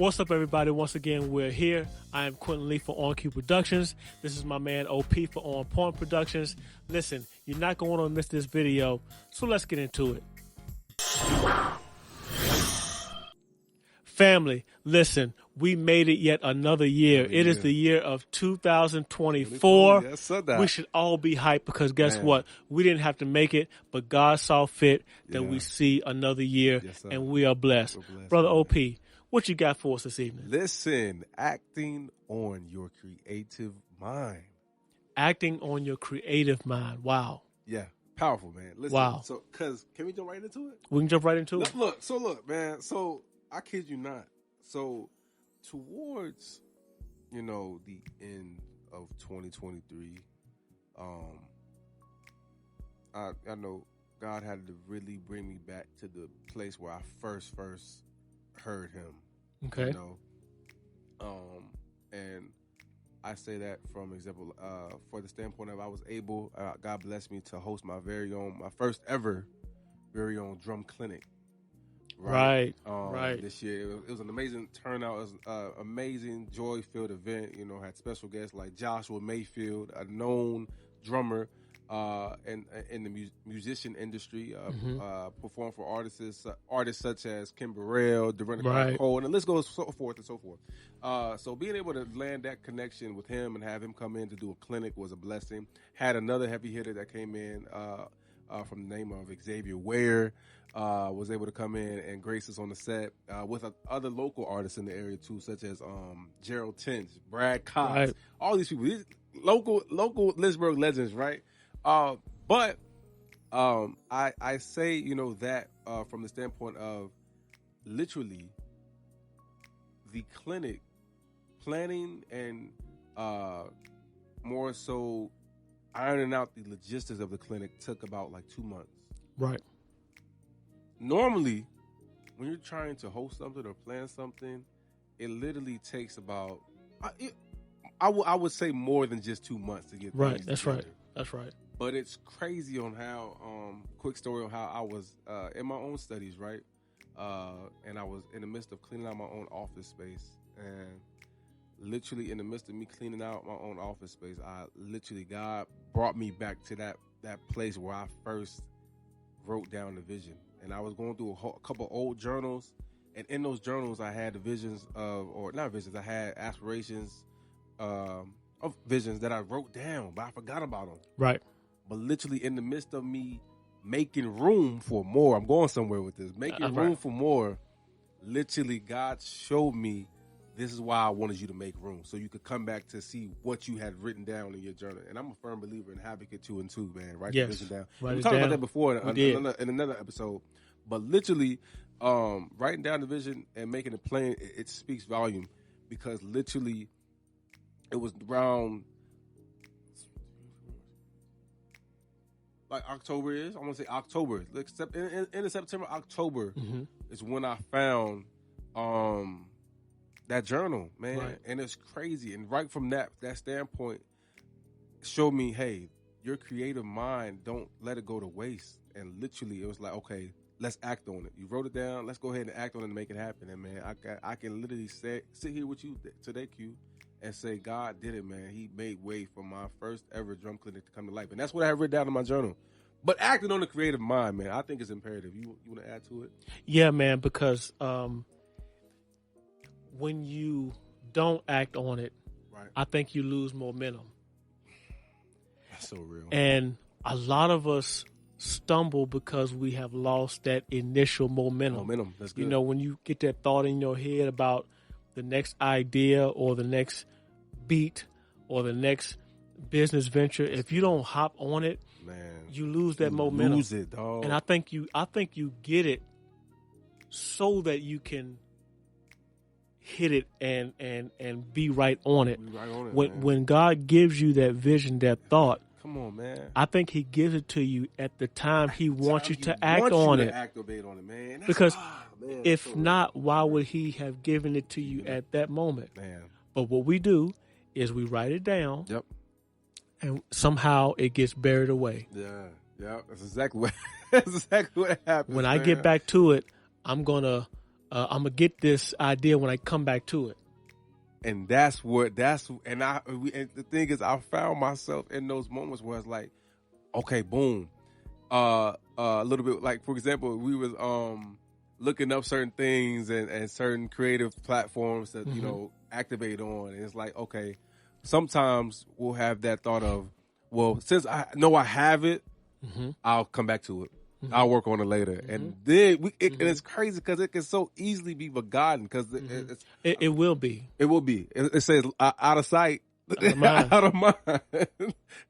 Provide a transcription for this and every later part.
What's up, everybody? Once again, we're here. I am Quentin Lee for On Cue Productions. This is my man OP for On Point Productions. Listen, you're not going to want to miss this video, so let's get into it. Family, listen, we made it yet another year. It is the year of 2024. Yes, sir, Doc. We should all be hyped because guess what? We didn't have to make it, but God saw fit that we see another year, and we are blessed. Brother OP, what you got for us this evening? Listen, acting on your creative mind. Acting on your creative mind. Wow. Yeah, powerful, man. Listen, Wow. So, can we jump right into it? We can jump right into it. Look, man. So, I kid you not. So, towards, the end of 2023, I know God had to really bring me back to the place where I first heard him. Okay. And I say that from example, for the standpoint of I was able, God blessed me to host my first ever very own drum clinic. Right. This year, it was an amazing turnout. It was an amazing, joy-filled event. Had special guests like Joshua Mayfield, a known drummer, in the musician industry, performed for artists such as Kim Burrell, Dorinda Cole, and the list goes so forth and so forth. So being able to land that connection with him and have him come in to do a clinic was a blessing. Had another heavy hitter that came in from the name of Xavier Ware. Was able to come in and grace us on the set with other local artists in the area too, such as Gerald Tench, Brad Cox, all these people, these local Lynchburg legends, right? But I say that from the standpoint of literally the clinic planning and more so ironing out the logistics of the clinic took about like 2 months. Right. Normally, when you're trying to host something or plan something, it literally takes about I would say more than just 2 months to get things together. That's right. But it's crazy on how quick story on how I was in my own studies, right? And I was in the midst of cleaning out my own office space, and literally in the midst of me cleaning out my own office space, God brought me back to that place where I first wrote down the vision. And I was going through a couple old journals, and in those journals I had I had aspirations of visions that I wrote down, but I forgot about them. Right. But literally in the midst of me making room for more, I'm going somewhere with this, making room for more, literally God showed me this is why I wanted you to make room, so you could come back to see what you had written down in your journal. And I'm a firm believer in Habakkuk 2 and 2, man. Write the vision down. We talked about that before in another episode. But literally, writing down the vision and making it plain, it speaks volume, because literally it was around like October is. I want to say October. Except in September, October is when I found that journal, man. Right. And it's crazy. And right from that standpoint, showed me, hey, your creative mind, don't let it go to waste. And literally, it was like, okay, let's act on it. You wrote it down. Let's go ahead and act on it and make it happen. And man, I can literally sit here with you today, Q, and say God did it, man. He made way for my first ever drum clinic to come to life, and that's what I have written down in my journal. But acting on the creative mind, man, I think is imperative. You want to add to it? Yeah, man, because when you don't act on it, I think you lose momentum. That's so real. And a lot of us stumble because we have lost that initial momentum. That's good. When you get that thought in your head about the next idea or the next beat or the next business venture, if you don't hop on it, man, you lose that momentum. Lose it, dog. And I think you get so that you can hit it and be right on it. When God gives you that vision, that thought, come on, man, I think He gives it to you at the time He wants you to act on it. Activate on it, man. Because if not, why would He have given it to you at that moment? Man. But what we do is we write it down. Yep. And somehow it gets buried away. Yeah. That's exactly what happens. When I get back to it, I'm gonna I'm gonna get this idea when I come back to it. And and the thing is, I found myself in those moments where it's like, okay, boom, a little bit like, for example, we was looking up certain things and certain creative platforms that activate on, and it's like, okay, sometimes we'll have that thought of, well, since I know I have it, I'll come back to it. I'll work on it later, and then and it's crazy because it can so easily be forgotten because it will be. It will be. It says out of sight, out of mind.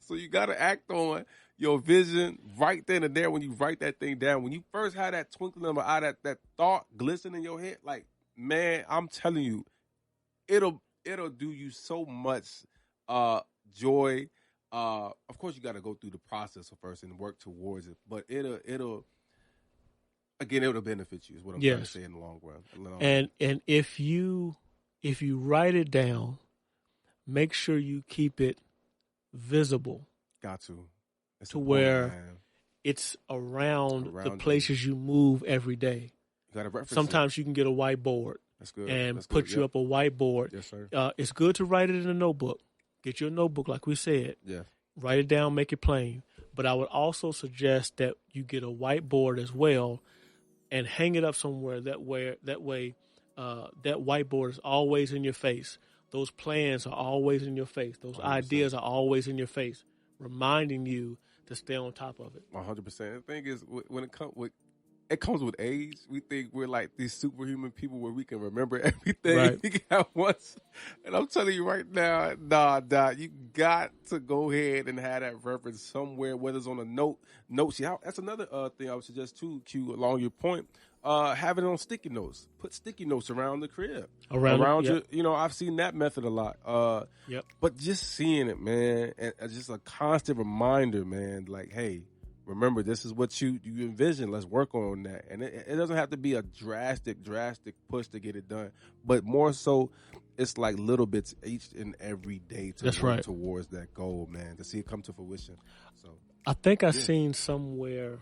So you got to act on your vision right then and there when you write that thing down. When you first had that twinkling of an eye, that thought glisten in your head, like, man, I'm telling you, it'll do you so much joy. Of course, you got to go through the process first and work towards it, but it'll benefit you. Is what I'm trying to say in the long run. And if you write it down, make sure you keep it visible. Got to. To where it's around the places you move every day. You got to Sometimes you can get a whiteboard. That's good. And put you up a whiteboard. Yes, sir. It's good to write it in a notebook. Get your notebook, like we said. Yeah. Write it down, make it plain. But I would also suggest that you get a whiteboard as well, and hang it up somewhere. That way, that whiteboard is always in your face. Those plans are always in your face. Those 100%. Ideas are always in your face, reminding you to stay on top of it. 100%. The thing is, when it comes with age. We think we're like these superhuman people where we can remember everything at once. And I'm telling you right now, nah, you got to go ahead and have that reference somewhere, whether it's on a note sheet. That's another thing I would suggest too, Q, along your point. Have it on sticky notes. Put sticky notes around the crib. Around yep. your, I've seen that method a lot. Yep. But just seeing it, man, and just a constant reminder, man, like, hey, remember, this is what you envision. Let's work on that. And it doesn't have to be a drastic push to get it done. But more so, it's like little bits each and every day to work towards that goal, man, to see it come to fruition. So I think I seen somewhere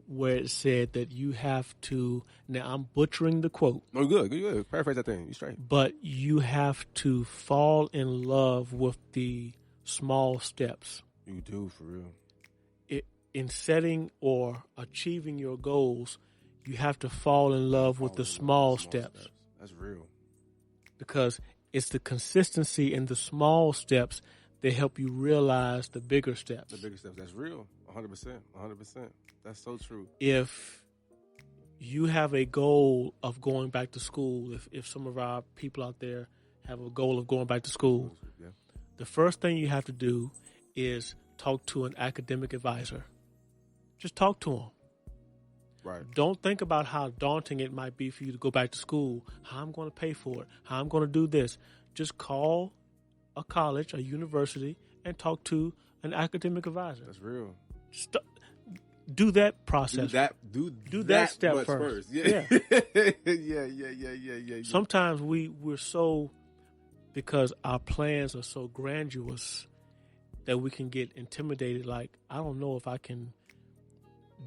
where it said that you have to, now I'm butchering the quote. Oh, good. Paraphrase that thing. You straight. But you have to fall in love with the small steps. You do, for real. In setting or achieving your goals, you have to fall in love with the small steps. That's real. Because it's the consistency in the small steps that help you realize the bigger steps. That's real. 100%. That's so true. If you have a goal of going back to school, if some of our people out there have a goal of going back to school, the first thing you have to do is talk to an academic advisor. Just talk to them. Right. Don't think about how daunting it might be for you to go back to school, how I'm going to pay for it, how I'm going to do this. Just call a college, a university, and talk to an academic advisor. That's real. Do that process. Do that step first. Yeah. Yeah. Sometimes we're so, because our plans are so grandiose that we can get intimidated. Like, I don't know if I can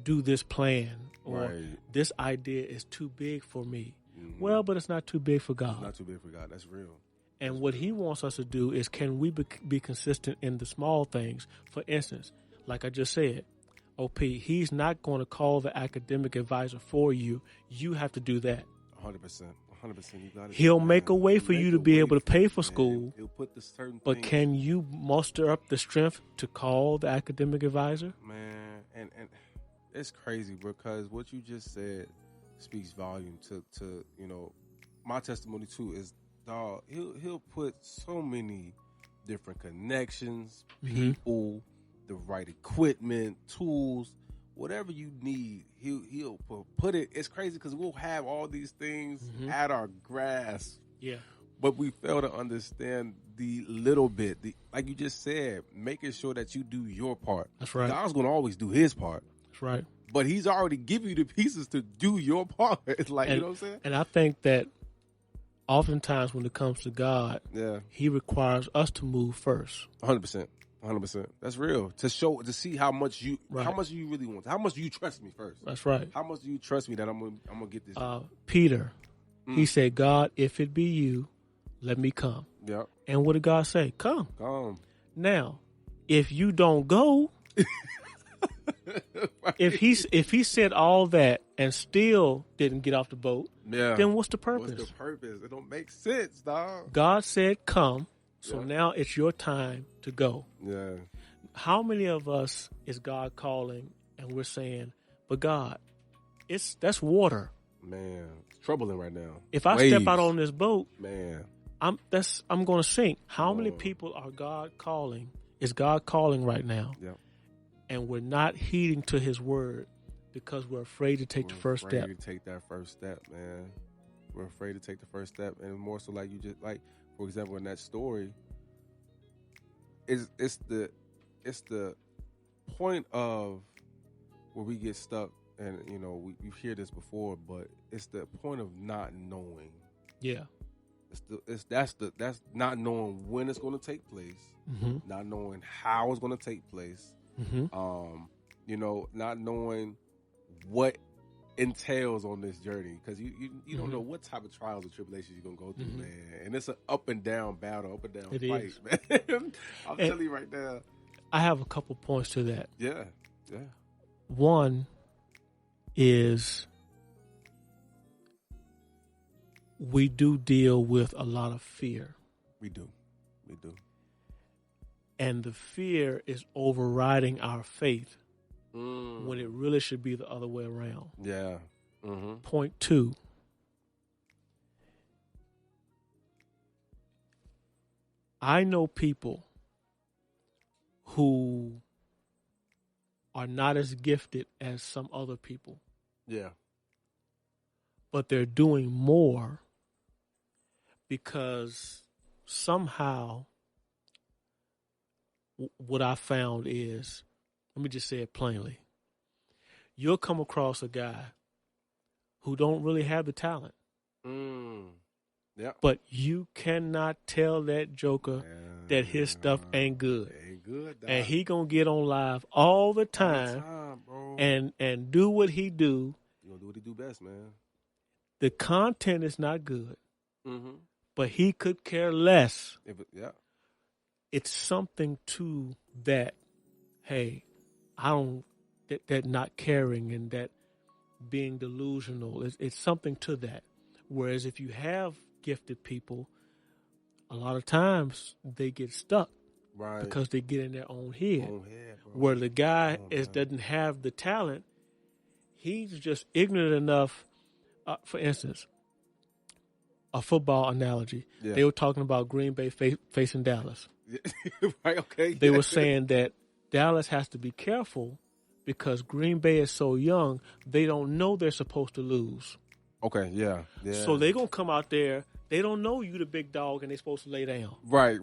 do this plan, or this idea is too big for me. Mm-hmm. Well, but it's not too big for God. It's not too big for God. That's real. And what He wants us to do is, can we be consistent in the small things? For instance, like I just said, OP, He's not going to call the academic advisor for you. You have to do that. 100%. You got it. He'll make a way for you to be able to pay for school. He'll put the certain but things. Can you muster up the strength to call the academic advisor? Man, and it's crazy because what you just said speaks volume to my testimony too. Is, dog, he'll put so many different connections, people, the right equipment, tools, whatever you need. He'll put it. It's crazy because we'll have all these things at our grasp. Yeah. But we fail to understand the little bit, like you just said, making sure that you do your part. That's right. God's going to always do His part. That's right. But He's already given you the pieces to do your part. It's like, you know what I'm saying? And I think that oftentimes when it comes to God, He requires us to move first. 100%. That's real. To see how much you really want. How much do you trust me first? That's right. How much do you trust me that I'm gonna get this? Peter, He said, God, if it be you, let me come. Yep. And what did God say? Come. Come. Now, if you don't go, Right. if he said all that and still didn't get off the boat, Yeah. then what's the purpose? What's the purpose? It don't make sense, dog. God said, come. So Yeah. now it's your time to go. Yeah. How many of us is God calling and we're saying, but God, that's water. Man, it's troubling right now. If I Waves. step out on this boat, Man. I'm going to sink. How many Oh. people are God calling? Is God calling right now? Yep. And we're not heeding to his word because we're afraid to take the first step. We're afraid to take that first step, man. We're afraid to take the first step. And more so like you just like, for example, in that story, it's the point of where we get stuck, and you know, we hear this before, but it's the point of not knowing. Yeah. That's not knowing when it's going to take place, not knowing how it's going to take place, you know, not knowing what entails on this journey, because you don't know what type of trials and tribulations you're gonna go through, man. And it's an up and down battle, up and down fight, man. I'm telling you right now. I have a couple points to that. Yeah. One is we do deal with a lot of fear. We do. And the fear is overriding our faith when it really should be the other way around. Yeah. Point two. I know people who are not as gifted as some other people. Yeah. But they're doing more because somehow what I found is, let me just say it plainly. You'll come across a guy who don't really have the talent. Yeah. But you cannot tell that joker that his stuff ain't good. Ain't good, dog. And he gonna get on live all the time, bro. and do what he do. You gonna do what he do best, man. The content is not good, but he could care less. It's something to that. Hey, I don't that not caring and that being delusional. It's something to that. Whereas if you have gifted people, a lot of times they get stuck, right? Because they get in their own head. Where the guy doesn't have the talent, he's just ignorant enough. For instance, a football analogy. Yeah. They were talking about Green Bay facing Dallas. Right, okay. They were saying that Dallas has to be careful because Green Bay is so young, they don't know they're supposed to lose. Okay, yeah. So they're going to come out there, they don't know you the big dog and they're supposed to lay down. Right.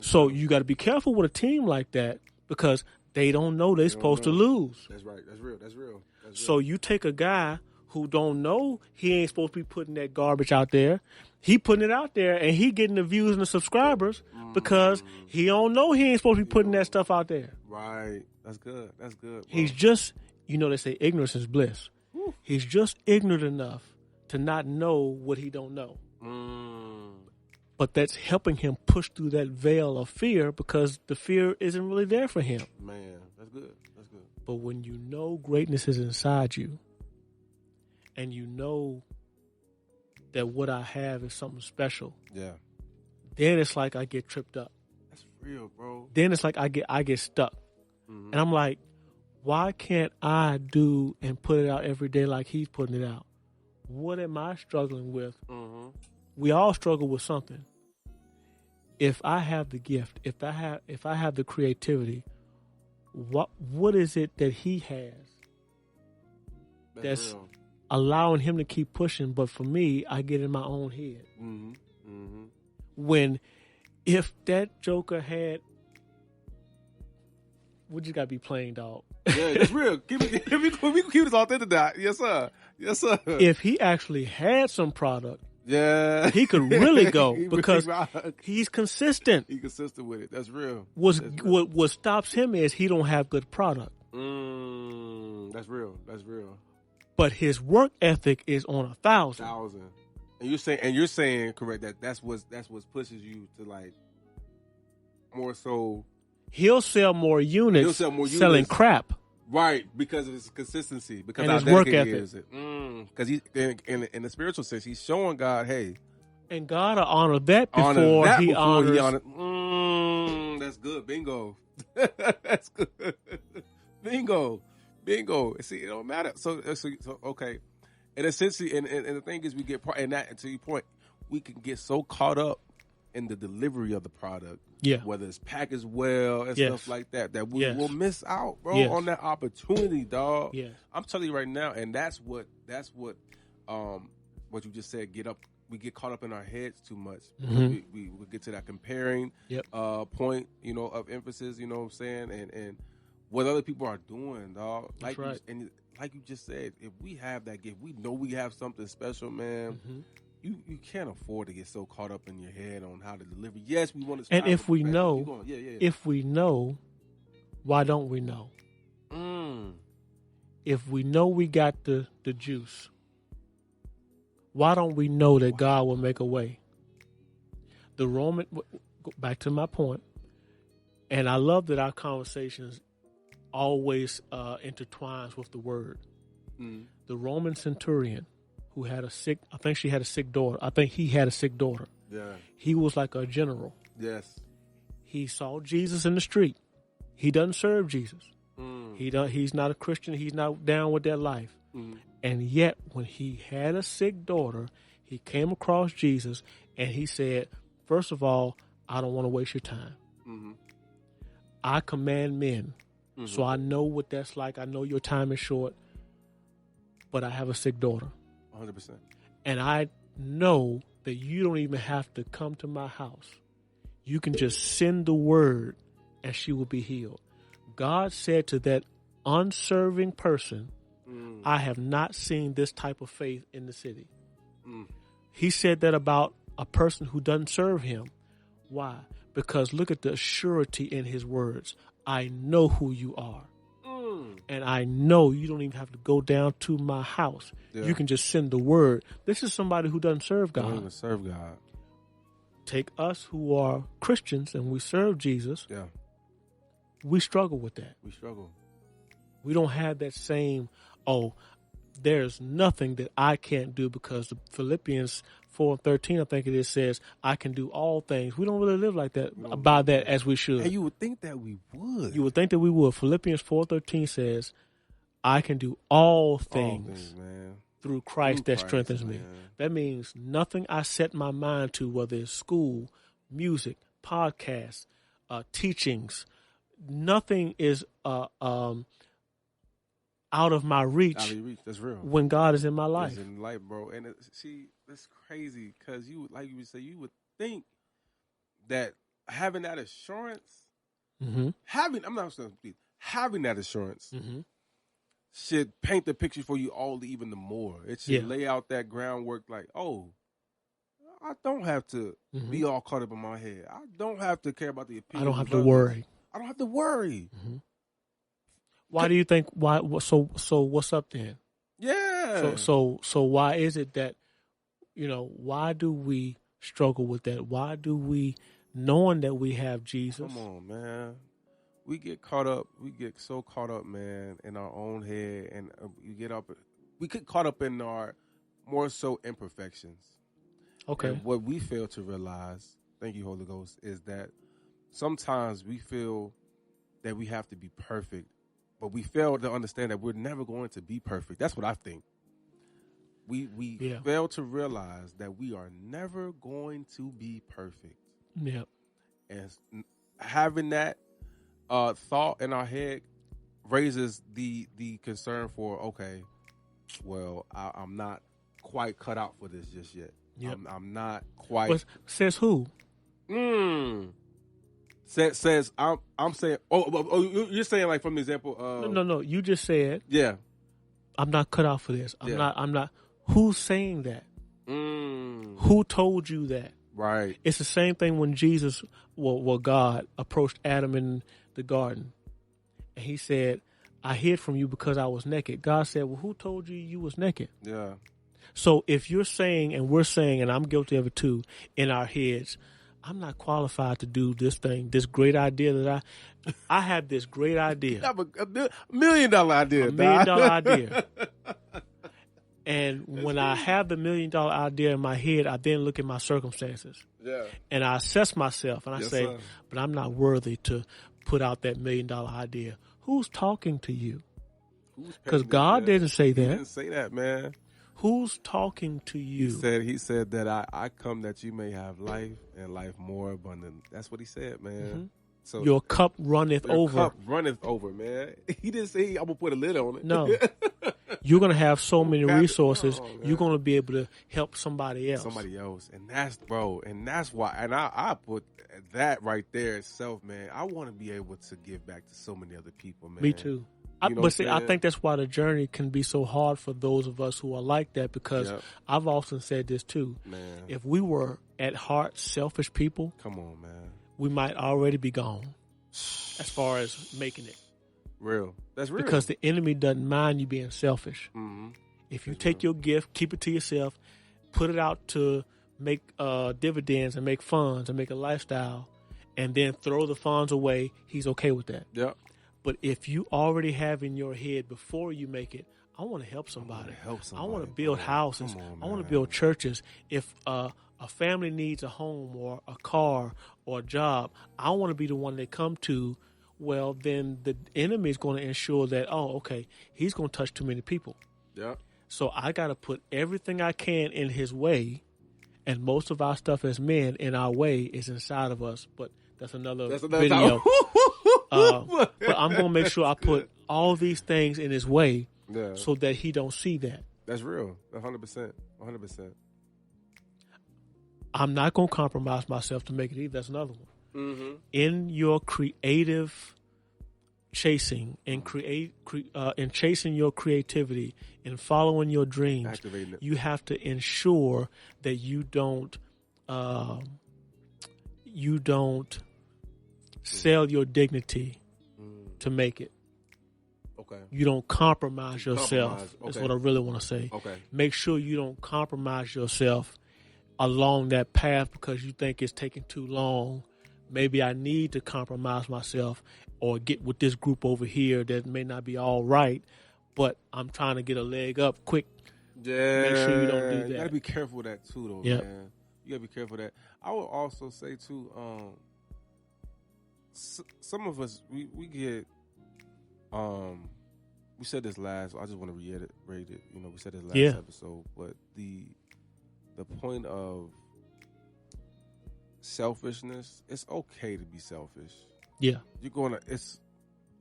So you got to be careful with a team like that because they don't know they're supposed to lose. That's right. That's real. So you take a guy who don't know he ain't supposed to be putting that garbage out there. He putting it out there and he getting the views and the subscribers because he don't know he ain't supposed to be putting that stuff out there. Right. That's good. Bro. He's just, they say ignorance is bliss. Woo. He's just ignorant enough to not know what he don't know. But that's helping him push through that veil of fear because the fear isn't really there for him. Man, that's good. But when you know greatness is inside you and you know that what I have is something special, then it's like I get tripped up. That's real, bro. Then it's like I get stuck. And I'm like, why can't I do and put it out every day like he's putting it out? What am I struggling with? We all struggle with something. If I have the gift, if I have the creativity, what is it that he has that's real, allowing him to keep pushing? But for me, I get in my own head. When if that joker had, we just gotta be plain, dog. Yeah, that's real. We can keep this authentic, dog. Yes, sir. If he actually had some product, he could really go because he's consistent. He's consistent with it. That's real. What stops him is he don't have good product. That's real. But his work ethic is on 1,000. And you're saying correct that's what pushes you to like more so. He'll sell more units selling crap. Right, because of his consistency, because and how his work dedicated ethic. he is. Because he's in the spiritual sense, he's showing God, hey, and God will honor that before he honors. That's good, bingo. That's good, bingo. See, it don't matter. So okay, and essentially, and the thing is, we get part, and that to your point, we can get so caught up in the delivery of the product. Yeah. Whether it's packaged well and stuff like that we will miss out, bro, on that opportunity, dog. Yeah. I'm telling you right now, and that's what you just said, we get caught up in our heads too much. Mm-hmm. We get to that comparing point, of emphasis, you know what I'm saying? And what other people are doing, dog. That's right. Like you just said, if we have that gift, we know we have something special, man. Mm-hmm. You can't afford to get so caught up in your head on how to deliver. Yes, we want to. And if we know, if we know, why don't we know? If we know we got the juice, why don't we know that God will make a way? Back to my point, and I love that our conversations always intertwines with the word. The Roman centurion, who had I think she had a sick daughter. I think he had a sick daughter. Yeah. He was like a general. Yes. He saw Jesus in the street. He doesn't serve Jesus. He's not a Christian. He's not down with that life. And yet, when he had a sick daughter, he came across Jesus and he said, first of all, I don't want to waste your time. I command men. So I know what that's like. I know your time is short, but I have a sick daughter. 100%. And I know that you don't even have to come to my house. You can just send the word and she will be healed. God said to that unserving person, I have not seen this type of faith in the city. He said that about a person who doesn't serve him. Why? Because look at the surety in his words. I know who you are. And I know you don't even have to go down to my house. Yeah. You can just send the word. This is somebody who doesn't serve God. Don't even serve God. Take us who are Christians and we serve Jesus. Yeah. We struggle with that. We struggle. We don't have that same, there's nothing that I can't do, because the Philippians 4:13, I think it is, says, I can do all things. We don't really live like that, by that as we should. And you would think that we would. You would think that we would. Philippians 4:13 says, I can do all things man, through Christ that strengthens me. That means nothing I set my mind to, whether it's school, music, podcasts, teachings, nothing is out of my reach. Out of your reach, that's real. When God is in my life. He's in life, bro. And that's crazy, because you, like you would say, you would think that having that assurance, having that assurance should paint the picture for you all even the more. It should lay out that groundwork like, I don't have to be all caught up in my head. I don't have to care about the opinion. I don't have to worry. I don't have to worry. Why do you think? Why? So what's up then? Yeah. So why is it that, why do we struggle with that? Why do we, knowing that we have Jesus? Come on, man. We get caught up. We get so caught up, man, in our own head, and we get caught up in our more so imperfections. Okay. And what we fail to realize, thank you, Holy Ghost, is that sometimes we feel that we have to be perfect, but we fail to understand that we're never going to be perfect. That's what I think. We fail to realize that we are never going to be perfect. Yeah. And having that thought in our head raises the concern for, okay, well, I'm not quite cut out for this just yet. Yep. I'm not quite. But says who? Says I'm saying. Oh, you're saying like from the example. No. You just said. Yeah. I'm not cut out for this. I'm not. Who's saying that? Who told you that? Right. It's the same thing when Jesus, God approached Adam in the garden, and he said, "I hid from you because I was naked." God said, "Well, who told you was naked?" Yeah. So if you're saying, and we're saying, and I'm guilty of it too, in our heads, I'm not qualified to do this thing, this great idea that I have this great idea. You have a $1 million idea. $1 million idea. And when I have the $1 million idea in my head, I then look at my circumstances. Yeah. And I assess myself and I say, sir. but I'm not worthy to put out that $1 million idea. Who's talking to you? Because God didn't say that. He didn't say that, man. Who's talking to you? He said that I come that you may have life and life more abundant. That's what he said, man. Mm-hmm. So your cup runneth over. Cup runneth over, man. He didn't say I'm gonna put a lid on it. No. You're gonna have so many resources. You're gonna be able to help somebody else. And that's why. And I put that right there itself, man. I want to be able to give back to so many other people, man. Me too. But see, I think that's why the journey can be so hard for those of us who are like that, because I've often said this too. Man. If we were at heart selfish people, come on, man, we might already be gone as far as making it. Real. That's real. Because the enemy doesn't mind you being selfish. Mm-hmm. If you take your gift, keep it to yourself, put it out to make dividends and make funds and make a lifestyle, and then throw the funds away, he's okay with that. Yep. But if you already have in your head before you make it, I want to help somebody. I want to build houses. I want to build churches. If a family needs a home or a car or a job, I want to be the one they come to. Well, then the enemy is going to ensure that, he's going to touch too many people. Yeah. So I got to put everything I can in his way, and most of our stuff as men in our way is inside of us. But that's another video. But I'm going to make sure I put all these things in his way so that he don't see that. That's real. 100%. 100%. I'm not going to compromise myself to make it either. That's another one. Mm-hmm. In your creative chasing and in chasing your creativity and following your dreams, you have to ensure that you don't sell your dignity to make it. Okay. You don't compromise yourself. Okay. That's what I really want to say. Okay. Make sure you don't compromise yourself along that path because you think it's taking too long. Maybe I need to compromise myself or get with this group over here that may not be all right, but I'm trying to get a leg up quick. Yeah. Make sure you don't do that. You got to be careful with that too, though, man. You got to be careful with that. I would also say, too, some of us, we get, we said this last, I just want to reiterate it. You know, we said this last episode, but the point of selfishness, it's okay to be selfish. Yeah.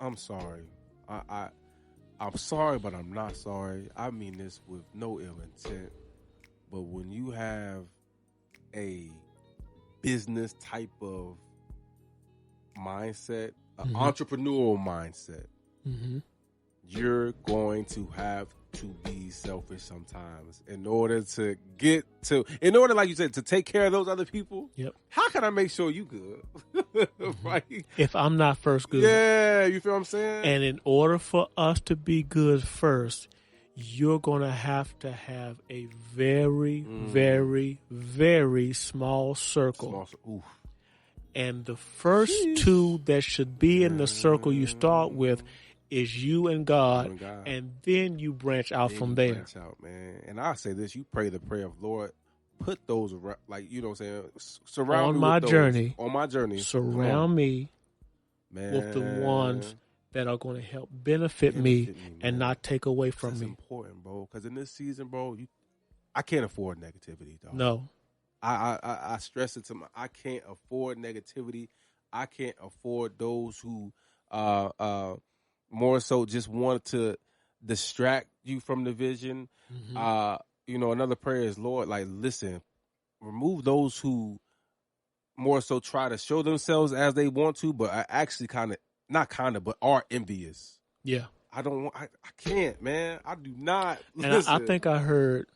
I'm sorry. I'm sorry, but I'm not sorry. I mean this with no ill intent. But when you have a business type of mindset, an entrepreneurial mindset, you're going to have to be selfish sometimes in order, like you said, to take care of those other people. Yep. How can I make sure you good? Right? If I'm not first good. Yeah, you feel what I'm saying? And in order for us to be good first, you're going to have a very, very, very small circle. Oof. And the first two that should be in the circle you start with is you and God, and then you branch out from there. Branch out, man. And I say this: you pray the prayer of Lord, put those around, like you know what I'm saying. Surround me on my with those. journey. On my journey, surround me, man, with the ones that are going to help benefit me and not take away from me. That's important, bro. Because in this season, bro, I can't afford negativity, dog. No, I stress it to I can't afford negativity. I can't afford those who more so just want to distract you from the vision. Another prayer is, Lord, like, listen, remove those who more so try to show themselves as they want to, but are actually but are envious. Yeah. I can't, man. I do not. And I think I heard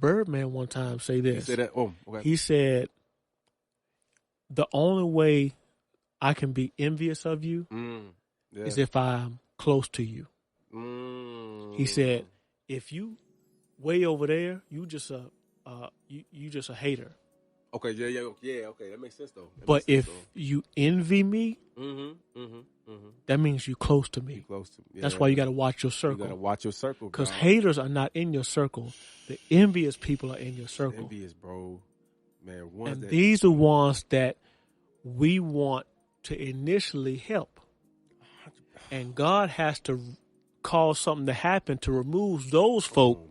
Birdman one time say this. He said that? Oh, okay. He said, the only way I can be envious of you is if I'm close to you. He said, if you way over there, you just a hater. Okay, yeah. Okay, that makes sense though. But if you envy me, that means you're close to me. You're close to me. Yeah, that's why you got to watch your circle. You got to watch your circle, because haters are not in your circle. The envious people are in your circle. Envious, bro, man. And these are ones that we want to initially help, and God has to cause something to happen to remove those folk,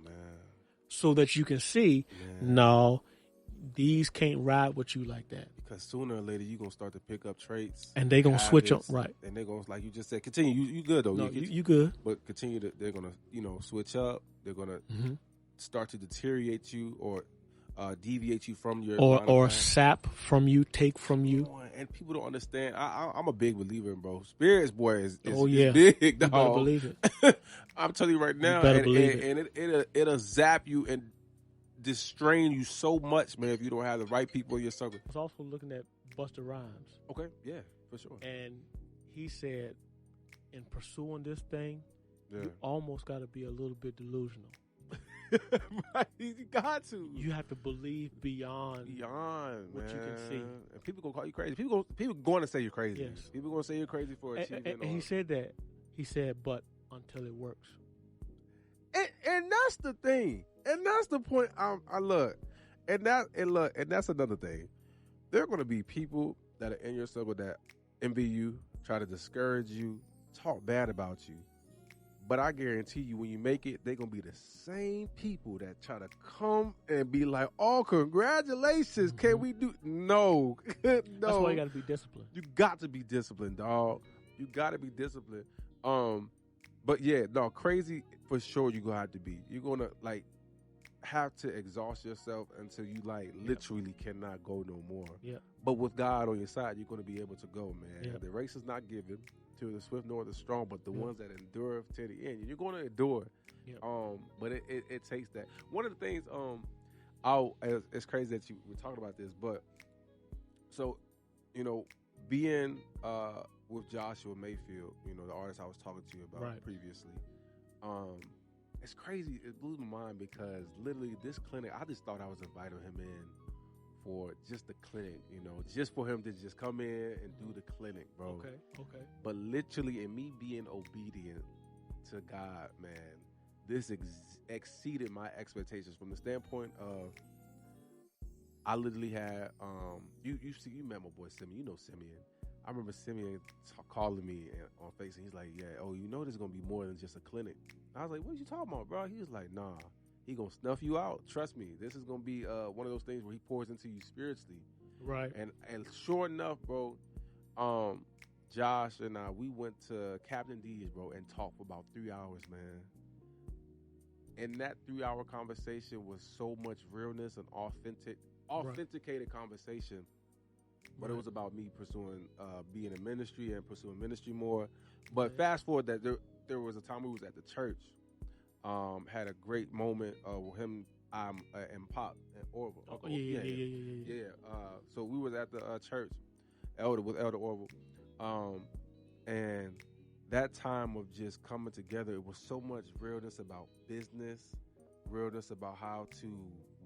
so that you can see, no, these can't ride with you like that. Because sooner or later you're gonna start to pick up traits, and they're gonna switch up, right? And they're gonna, like you just said, continue. You good though? No, you good. But continue to, they're gonna, switch up. They're gonna start to deteriorate you or deviate you from your or sap from you, take from you. And people don't understand. I'm a big believer in, bro. Spirits, boy, is big, dog. You better believe it. I'm telling you right now, it'll zap you and distrain you so much, man, if you don't have the right people in your circle. I was also looking at Busta Rhymes. Okay, yeah, for sure. And he said, in pursuing this thing, you almost got to be a little bit delusional. Right, you got to. You have to believe beyond what you can see. And people gonna call you crazy. People going to say you're crazy. Yes. People gonna say you're crazy for achieving. And he said that. He said, but until it works. And that's the thing. And that's the point. I look. And that's another thing. There are gonna be people that are in your circle that envy you, try to discourage you, talk bad about you. But I guarantee you, when you make it, they're going to be the same people that try to come and be like, oh, congratulations. Can we do? No. No. That's why you got to be disciplined. You got to be disciplined, dog. You got to be disciplined. But yeah, no, crazy for sure you're going to have to be. You're going to, like, have to exhaust yourself until you, like, literally cannot go no more. Yeah. But with God on your side, you're going to be able to go, man. Yeah. The race is not given to the swift nor the strong, but the ones that endure to the end. You're going to endure. Yep. But it takes that. One of the things, it's crazy that we're talking about this, but so, being with Joshua Mayfield, the artist I was talking to you about previously, it's crazy. It blew my mind because literally this clinic, I just thought I was inviting him in for just the clinic, just for him to just come in and do the clinic, bro. Okay. But literally, in me being obedient to God, man, this exceeded my expectations from the standpoint of, I literally had, you met my boy Simeon. You know Simeon. I remember Simeon calling me on Facebook. He's like, yeah, this is going to be more than just a clinic. I was like, what are you talking about, bro? He was like, nah. He gonna snuff you out. Trust me. This is gonna be one of those things where he pours into you spiritually. Right. And sure enough, bro, Josh and I, we went to Captain D's, bro, and talked for about 3 hours, man. And that 3-hour conversation was so much realness and authenticated conversation. But it was about me pursuing being in ministry and pursuing ministry more. But fast forward that there was a time we was at the church. Had a great moment with him and Pop and Orville. Oh, yeah. So we was at the church with Elder Orville. And that time of just coming together, it was so much realness about business, realness about how to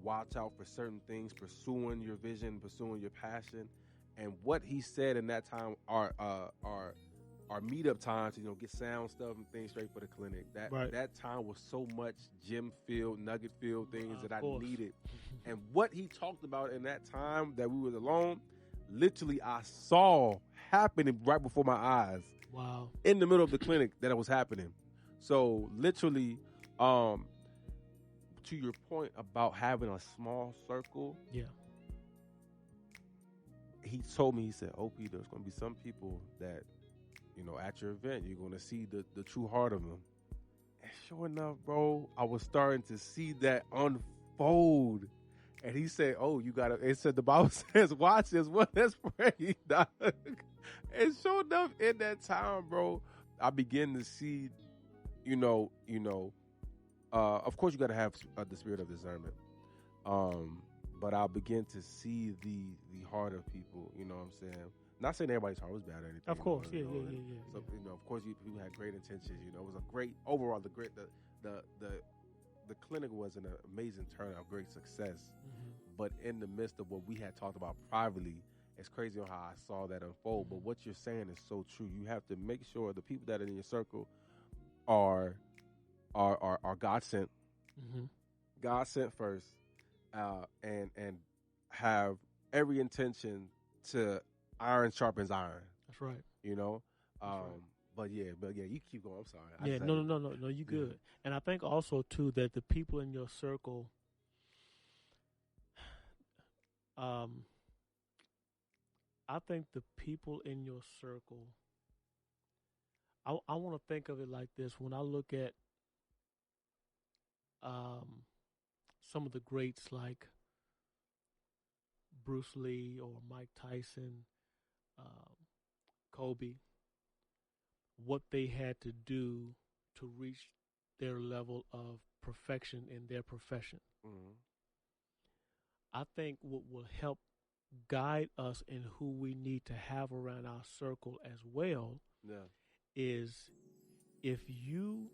watch out for certain things, pursuing your vision, pursuing your passion. And what he said in that time, our meetup time to get sound stuff and things straight for the clinic. That time was so much gym field, nugget field things that I needed. And what he talked about in that time that we were alone, literally I saw happening right before my eyes. Wow. In the middle of the clinic that it was happening. So literally, to your point about having a small circle. Yeah. He told me, he said, OP, there's going to be some people that, at your event, you're going to see the true heart of them. And sure enough, bro, I was starting to see that unfold. And he said, it said, the Bible says, watch this one, let's pray, dog. And sure enough, in that time, bro, I began to see, of course you got to have the spirit of discernment. But I begin to see the heart of people, you know what I'm saying? Not saying everybody's heart was bad or anything. Of course, yeah. So, of course, people had great intentions. It was a great overall. The the clinic was an amazing turnout, great success. But in the midst of what we had talked about privately, it's crazy on how I saw that unfold. But what you're saying is so true. You have to make sure the people that are in your circle are God sent. God sent first, and have every intention to iron sharpens iron. That's right. You know, right. but yeah, you keep going. I'm sorry. Yeah, no, you good. Yeah. And I think also too that the people in your circle, I think the people in your circle, I want to think of it like this. When I look at some of the greats like Bruce Lee or Mike Tyson, Kobe, what they had to do to reach their level of perfection in their profession. I think what will help guide us in who we need to have around our circle as well is if you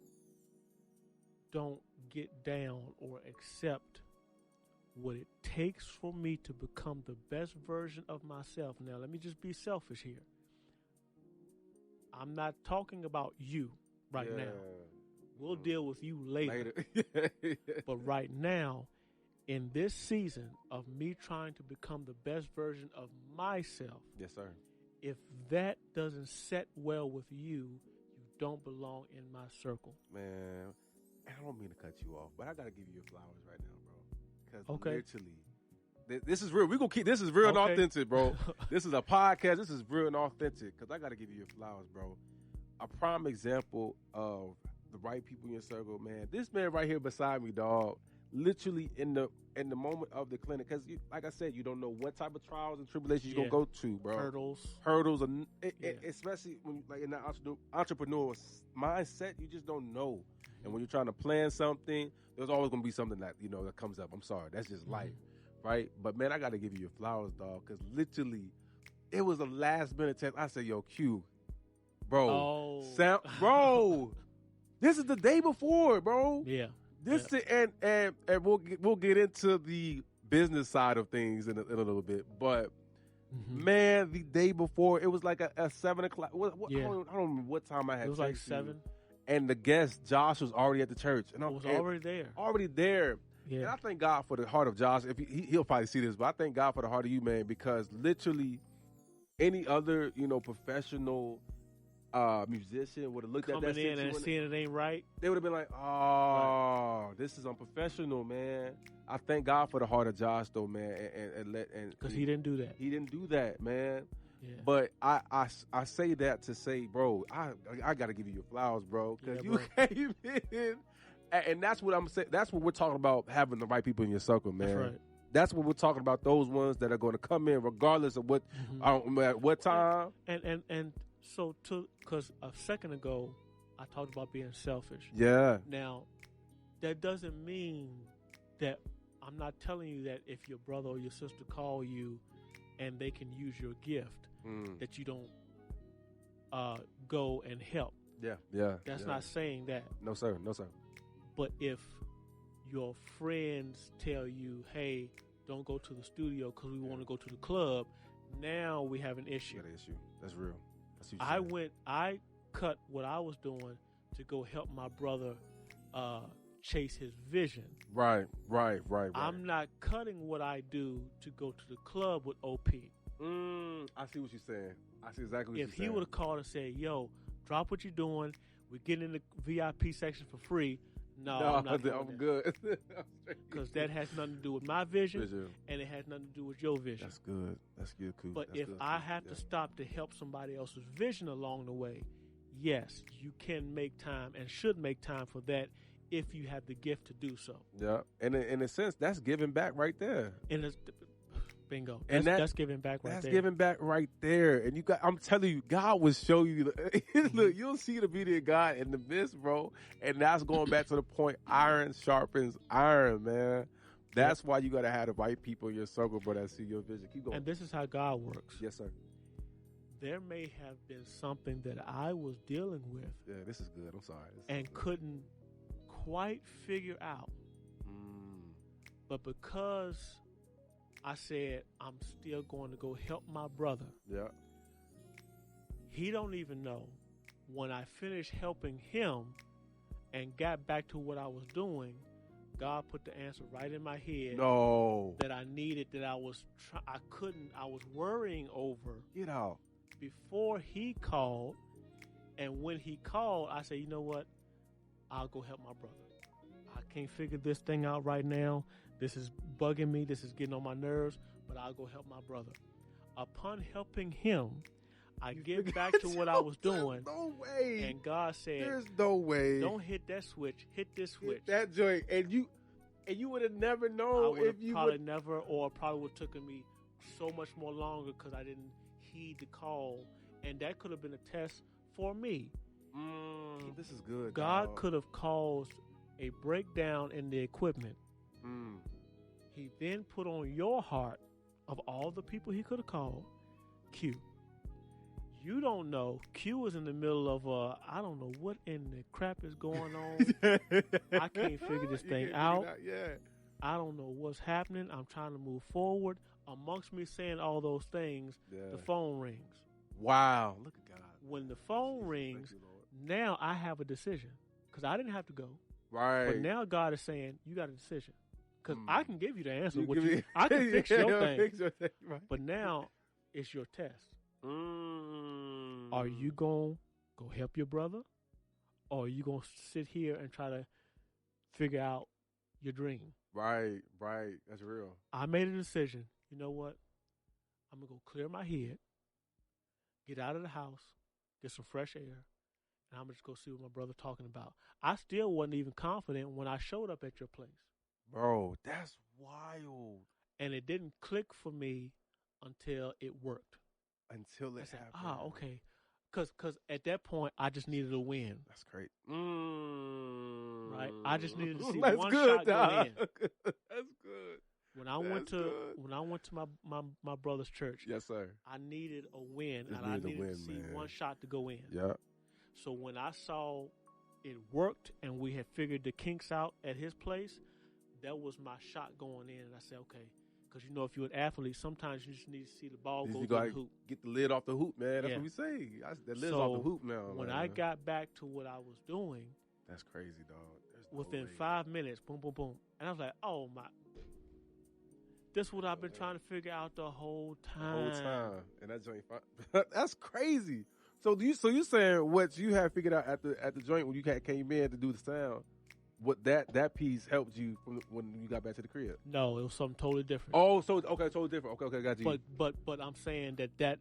don't get down or accept what it takes for me to become the best version of myself. Now, let me just be selfish here. I'm not talking about you right now. We'll deal with you later. But right now, in this season of me trying to become the best version of myself, yes, sir. If that doesn't set well with you, you don't belong in my circle. Man, I don't mean to cut you off, but I got to give you your flowers right now, bro. Because literally, this is real. We're going to keep, this is real and authentic, bro. This is a podcast. This is real and authentic because I got to give you your flowers, bro. A prime example of the right people in your circle, man. This man right here beside me, dog, literally in the moment of the clinic, because like I said, you don't know what type of trials and tribulations you're going to go to, bro. Hurdles, especially when like in the entrepreneur mindset, you just don't know. And when you're trying to plan something, there's always going to be something that, you know, that comes up. I'm sorry. That's just life, right? But, man, I got to give you your flowers, dog, because literally it was a last-minute text. I said, yo, Q, bro. Bro, this is the day before, bro. Yeah. And we'll get into the business side of things in a little bit. But, man, the day before, it was like a 7 o'clock. I don't remember what time I had. It was like 7. And the guest, Josh, was already at the church. And I was already there. Already there. Yeah. And I thank God for the heart of Josh. If he'll probably see this, but I thank God for the heart of you, man, because literally any other, you know, professional musician would have looked at that coming in and seeing it ain't right. They would have been like, oh, this is unprofessional, man. I thank God for the heart of Josh, though, man. Because he didn't do that. He didn't do that, man. Yeah. But I say that to say, bro, I got to give you your flowers, bro, because you came in, and that's what I'm saying. That's what we're talking about, having the right people in your circle, man. That's right. That's what we're talking about. Those ones that are going to come in regardless of what, at what time. And so because a second ago I talked about being selfish. Yeah. Now, that doesn't mean that I'm not telling you that if your brother or your sister call you and they can use your gift, that you don't go and help. Yeah. That's not saying that. No, sir. But if your friends tell you, hey, don't go to the studio because we want to go to the club, now we have an issue. Got an issue. That's real. I cut what I was doing to go help my brother chase his vision. Right. I'm not cutting what I do to go to the club with OP. I see what you're saying. I see exactly what you're saying. If he would have called and said, yo, drop what you're doing, we're getting in the VIP section for free. No, I'm not doing I'm good. Because that has nothing to do with my vision, and it has nothing to do with your vision. That's good. That's good, cool. But if I have to stop to help somebody else's vision along the way, yes, you can make time and should make time for that if you have the gift to do so. Yeah, and in a sense, that's giving back right there. Bingo. That's giving back right there. That's giving back right there. And I'm telling you, God will show you. Look, you'll see the beauty of God in the midst, bro. And that's going back to the point, iron sharpens iron, man. That's why you got to have the right people in your circle, bro, that see your vision. Keep going. And this is how God works. Yes, sir. There may have been something that I was dealing with. Yeah, this is good. I'm sorry. And couldn't quite figure out. But because I said I'm still going to go help my brother. Yeah. He don't even know when I finished helping him and got back to what I was doing, God put the answer right in my head. No. That I needed, that I was worrying over. Get out. Before he called, and when he called, I said, you know what? I'll go help my brother. I can't figure this thing out right now. This is bugging me. This is getting on my nerves, but I'll go help my brother. Upon helping him, I get back to what I was doing. No way. And God said, there's no way. Don't hit that switch. Hit this switch. Hit that joint. And you would have never known if you probably never, or probably would have taken me so much more longer because I didn't heed the call. And that could have been a test for me. This is good. God could have caused a breakdown in the equipment. He then put on your heart, of all the people he could have called, Q. You don't know. Q is in the middle of I don't know what in the crap is going on. I can't figure this thing out. I don't know what's happening. I'm trying to move forward. Amongst me saying all those things, the phone rings. Wow. Look at God. When the phone rings, now I have a decision. Because I didn't have to go. Right. But now God is saying, you got a decision. Because I can give you the answer. I can fix your thing. Right. But now it's your test. Are you going to go help your brother? Or are you going to sit here and try to figure out your dream? Right. That's real. I made a decision. You know what? I'm going to go clear my head, get out of the house, get some fresh air, and I'm going to just go see what my brother's talking about. I still wasn't even confident when I showed up at your place. Bro, that's wild. And it didn't click for me until it worked. Until it happened. Okay. Because at that point, I just needed a win. That's great. Right? I just needed to see one shot go in. That's good. When I went to my brother's church, yes, sir, I needed a win, and I needed to see one shot to go in. Yeah. So when I saw it worked, and we had figured the kinks out at his place, that was my shot going in, and I said, okay. Because, if you're an athlete, sometimes you just need to see the ball go through the hoop. Get the lid off the hoop, man. That's what we say. The lid's off the hoop now. When I got back to what I was doing. That's crazy, dog. Within 5 minutes, boom, boom, boom. And I was like, oh, my. This is what I've been trying to figure out the whole time. And that joint, that's crazy. So you saying what you had figured out at the joint when you came in to do the sound, what that piece helped you from when you got back to the crib? No, it was something totally different. Oh, so okay, totally different. Okay, got you. But I'm saying that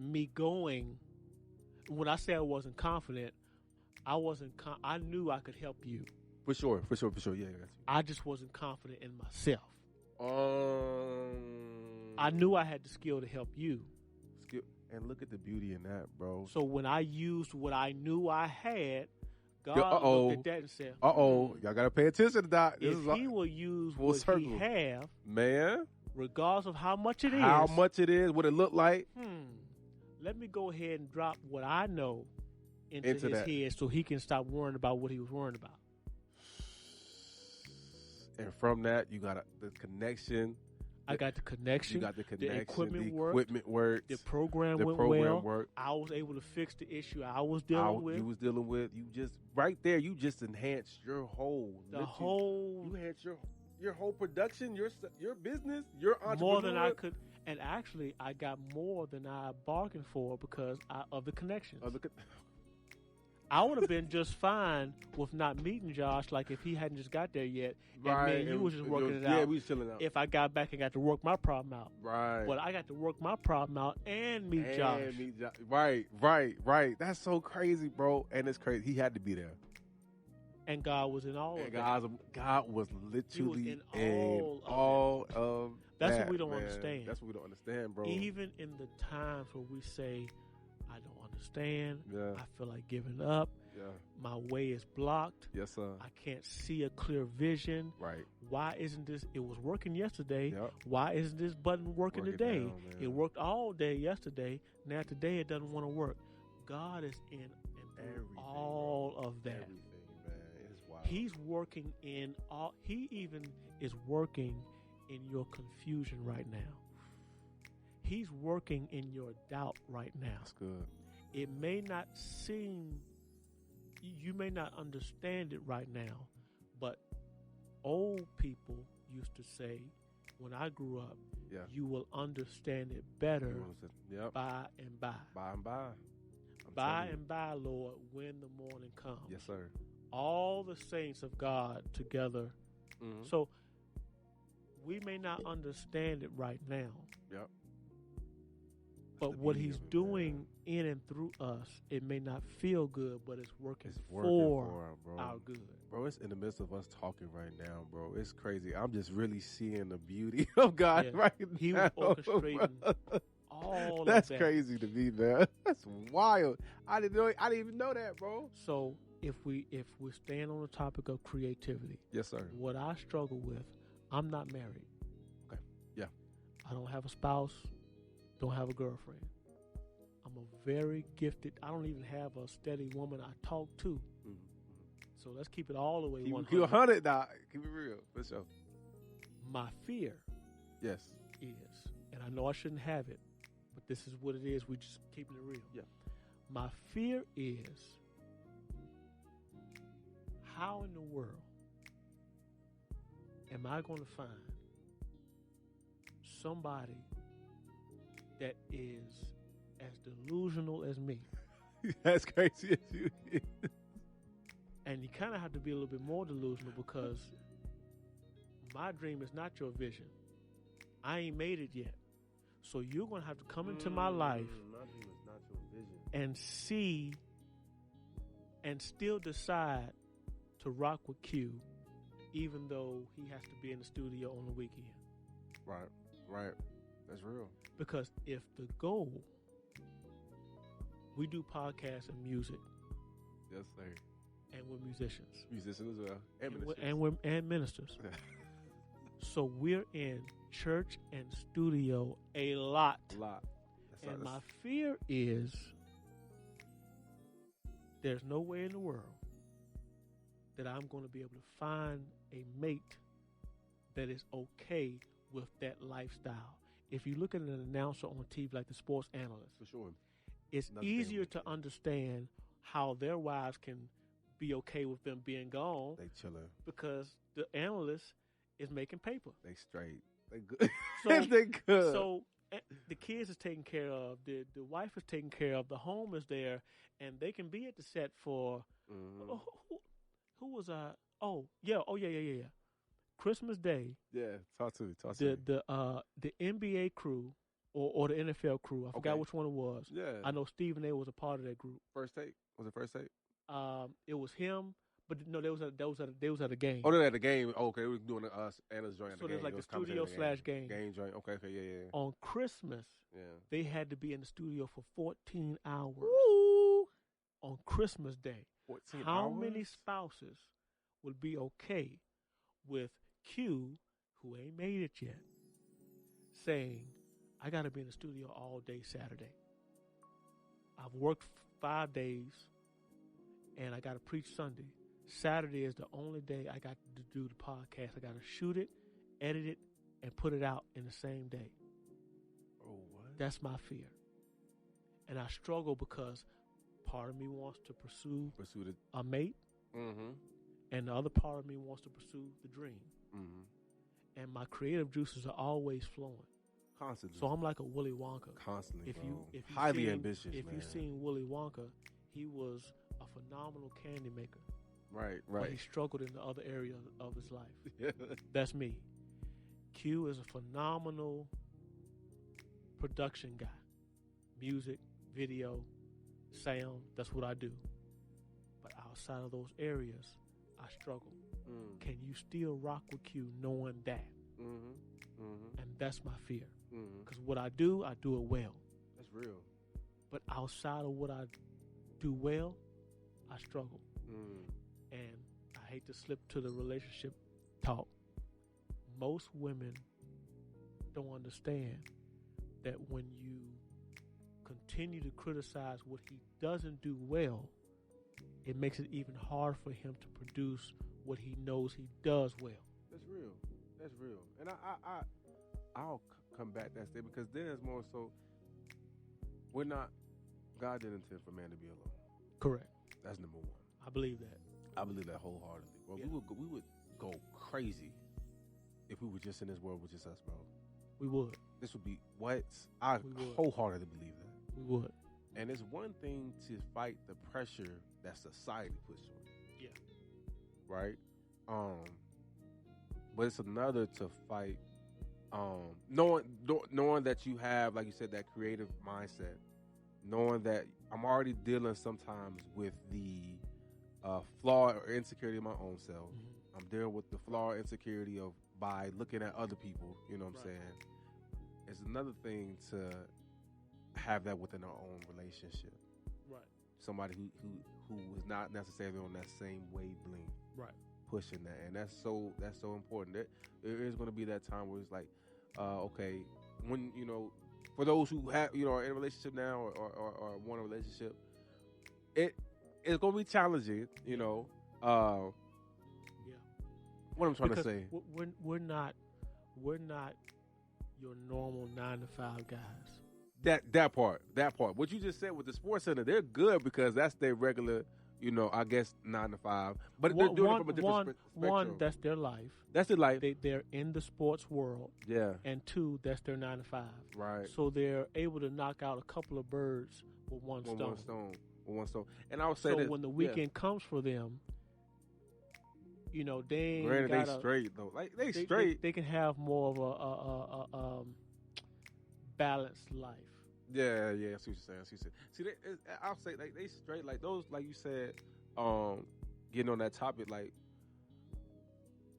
me going, when I say I wasn't confident, I knew I could help you. For sure. Yeah, I got you. I just wasn't confident in myself. I knew I had the skill to help you. And look at the beauty in that, bro. So when I used what I knew I had, God looked at that and said, y'all got to pay attention to that. If he will use what he have, man, regardless of how much it is, what it look like, let me go ahead and drop what I know into his head so he can stop worrying about what he was worrying about. And from that, you got the connection. I got the connection. You got the connection. The equipment worked. The program went well. I was able to fix the issue I was dealing with. You was dealing with. You just right there. You just enhanced your whole. You enhanced your whole production, your business, your entrepreneur. More than I could. And actually, I got more than I bargained for because of the connections. I would have been just fine with not meeting Josh, like if he hadn't just got there yet. Right. And you was just working it out. Yeah, we was chilling out. If I got back and got to work my problem out. Right. But I got to work my problem out and meet Josh. Right. That's so crazy, bro. And it's crazy. He had to be there. And God was in all of that. God was literally in all of That's that, what we don't man. understand. That's what we don't understand, bro. Even in the times where we say, I don't understand. Yeah. I feel like giving up. Yeah. My way is blocked. Yes, sir. I can't see a clear vision. Right. Why isn't this? It was working yesterday. Yep. Why isn't this button working today? Down, it worked all day yesterday. Now today it doesn't want to work. God is in all of that. Everything, man. It's wild. He's working in all. He even is working in your confusion right now. He's working in your doubt right now. That's good. It may not seem, you may not understand it right now, but old people used to say, when I grew up, you will understand it better by and by. By and by. By and by, Lord, when the morning comes. Yes, sir. All the saints of God together. Mm-hmm. So we may not understand it right now. Yep. But what he's doing in and through us, it may not feel good, but it's working for our good. Bro, it's in the midst of us talking right now, bro. It's crazy. I'm just really seeing the beauty of God right now. He was orchestrating all That's of that. crazy to me, man. That's wild. I didn't even know that, bro. So if we're staying on the topic of creativity, yes, sir. What I struggle with, I'm not married. Okay. Yeah. I don't have a spouse. Don't have a girlfriend. I'm a very gifted. I don't even have a steady woman I talk to. Mm-hmm. So let's keep it all the way 100. Keep 100, Doc. Keep it real, for sure. My fear, yes, is, and I know I shouldn't have it, but this is what it is. We just keeping it real. Yeah. My fear is, how in the world am I going to find somebody that is as delusional as me? That's crazy as you is. And you kind of have to be a little bit more delusional, because my dream is not your vision. I ain't made it yet. So you're going to have to come into my life my dream is not your vision. And see and still decide to rock with Q, even though he has to be in the studio on the weekend. Right. That's real. Because if the goal, we do podcasts and music. Yes, sir. And we're musicians. Musicians as well. And ministers. And ministers. So we're in church and studio a lot. And my fear is, there's no way in the world that I'm going to be able to find a mate that is okay with that lifestyle. If you look at an announcer on TV, like the sports analyst, for sure, it's easier to understand how their wives can be okay with them being gone. They chilling because the analyst is making paper. They straight. They good. So, they good. So the kids is taken care of. The wife is taken care of. The home is there, and they can be at the set for. Mm-hmm. Who was I? Oh yeah. Christmas Day. Yeah, talk to me. The NBA crew or the NFL crew. I forgot which one it was. Yeah, I know Stephen A. was a part of that group. First Take, was it First Take? It was him, but no, they was at a game. Oh, they were at the game. Oh, okay, we were doing Anna's joint. So there's like a studio/game. Game joint. Okay, yeah. On Christmas, they had to be in the studio for 14 hours. Woo! On Christmas Day. 14 How hours? many spouses would be okay with Q, who ain't made it yet, saying, I got to be in the studio all day Saturday. I've worked 5 days, and I got to preach Sunday. Saturday is the only day I got to do the podcast. I got to shoot it, edit it, and put it out in the same day. Oh, what? That's my fear. And I struggle because part of me wants to pursue a mate, and the other part of me wants to pursue the dream. Mm-hmm. And my creative juices are always flowing. Constantly. So I'm like a Willy Wonka. Constantly, if you highly ambitious, If you've seen Willy Wonka, he was a phenomenal candy maker. Right. But he struggled in the other area of his life. That's me. Q is a phenomenal production guy. Music, video, sound, that's what I do. But outside of those areas, I struggle. Can you still rock with Q knowing that? And that's my fear. Because what I do it well. That's real. But outside of what I do well, I struggle. And I hate to slip to the relationship talk. Most women don't understand that when you continue to criticize what he doesn't do well, it makes it even hard for him to produce what he knows he does well. That's real. That's real. And I'll come back to that statement because then it's more so God didn't intend for man to be alone. Correct. That's number one. I believe that. I believe that wholeheartedly. Bro, yeah. we would go crazy if we were just in this world with just us, bro. We would. This would be what? I wholeheartedly believe that. We would. And it's one thing to fight the pressure that society puts on you. Yeah. Right? But it's another to fight knowing that you have, like you said, that creative mindset, knowing that I'm already dealing sometimes with the flaw or insecurity of my own self. Mm-hmm. I'm dealing with the flaw or insecurity of by looking at other people, you know what I'm saying? It's another thing to have that within our own relationship. Right. Somebody who was not necessarily on that same wavelength. Right. Pushing that, and that's so important. There is going to be that time where it's like, okay, when for those who have are in a relationship now or want a relationship, it's going to be challenging. Yeah. What I'm trying to say, we're not your normal 9-to-5 guys. That part. What you just said with the Sports Center, they're good because that's their regular. I guess 9 to 5, but they're doing it from a different spectrum. One, that's their life. That's their life. They're in the sports world. Yeah. And two, that's their 9 to 5. Right. So they're able to knock out a couple of birds with one stone. With one stone. And I would say that when the weekend comes for them, they ain't granted, gotta, they straight though. Like they straight. They can have more of a balanced life. Yeah, I see what you're saying. See, I'll say like they straight like those, like you said, getting on that topic. Like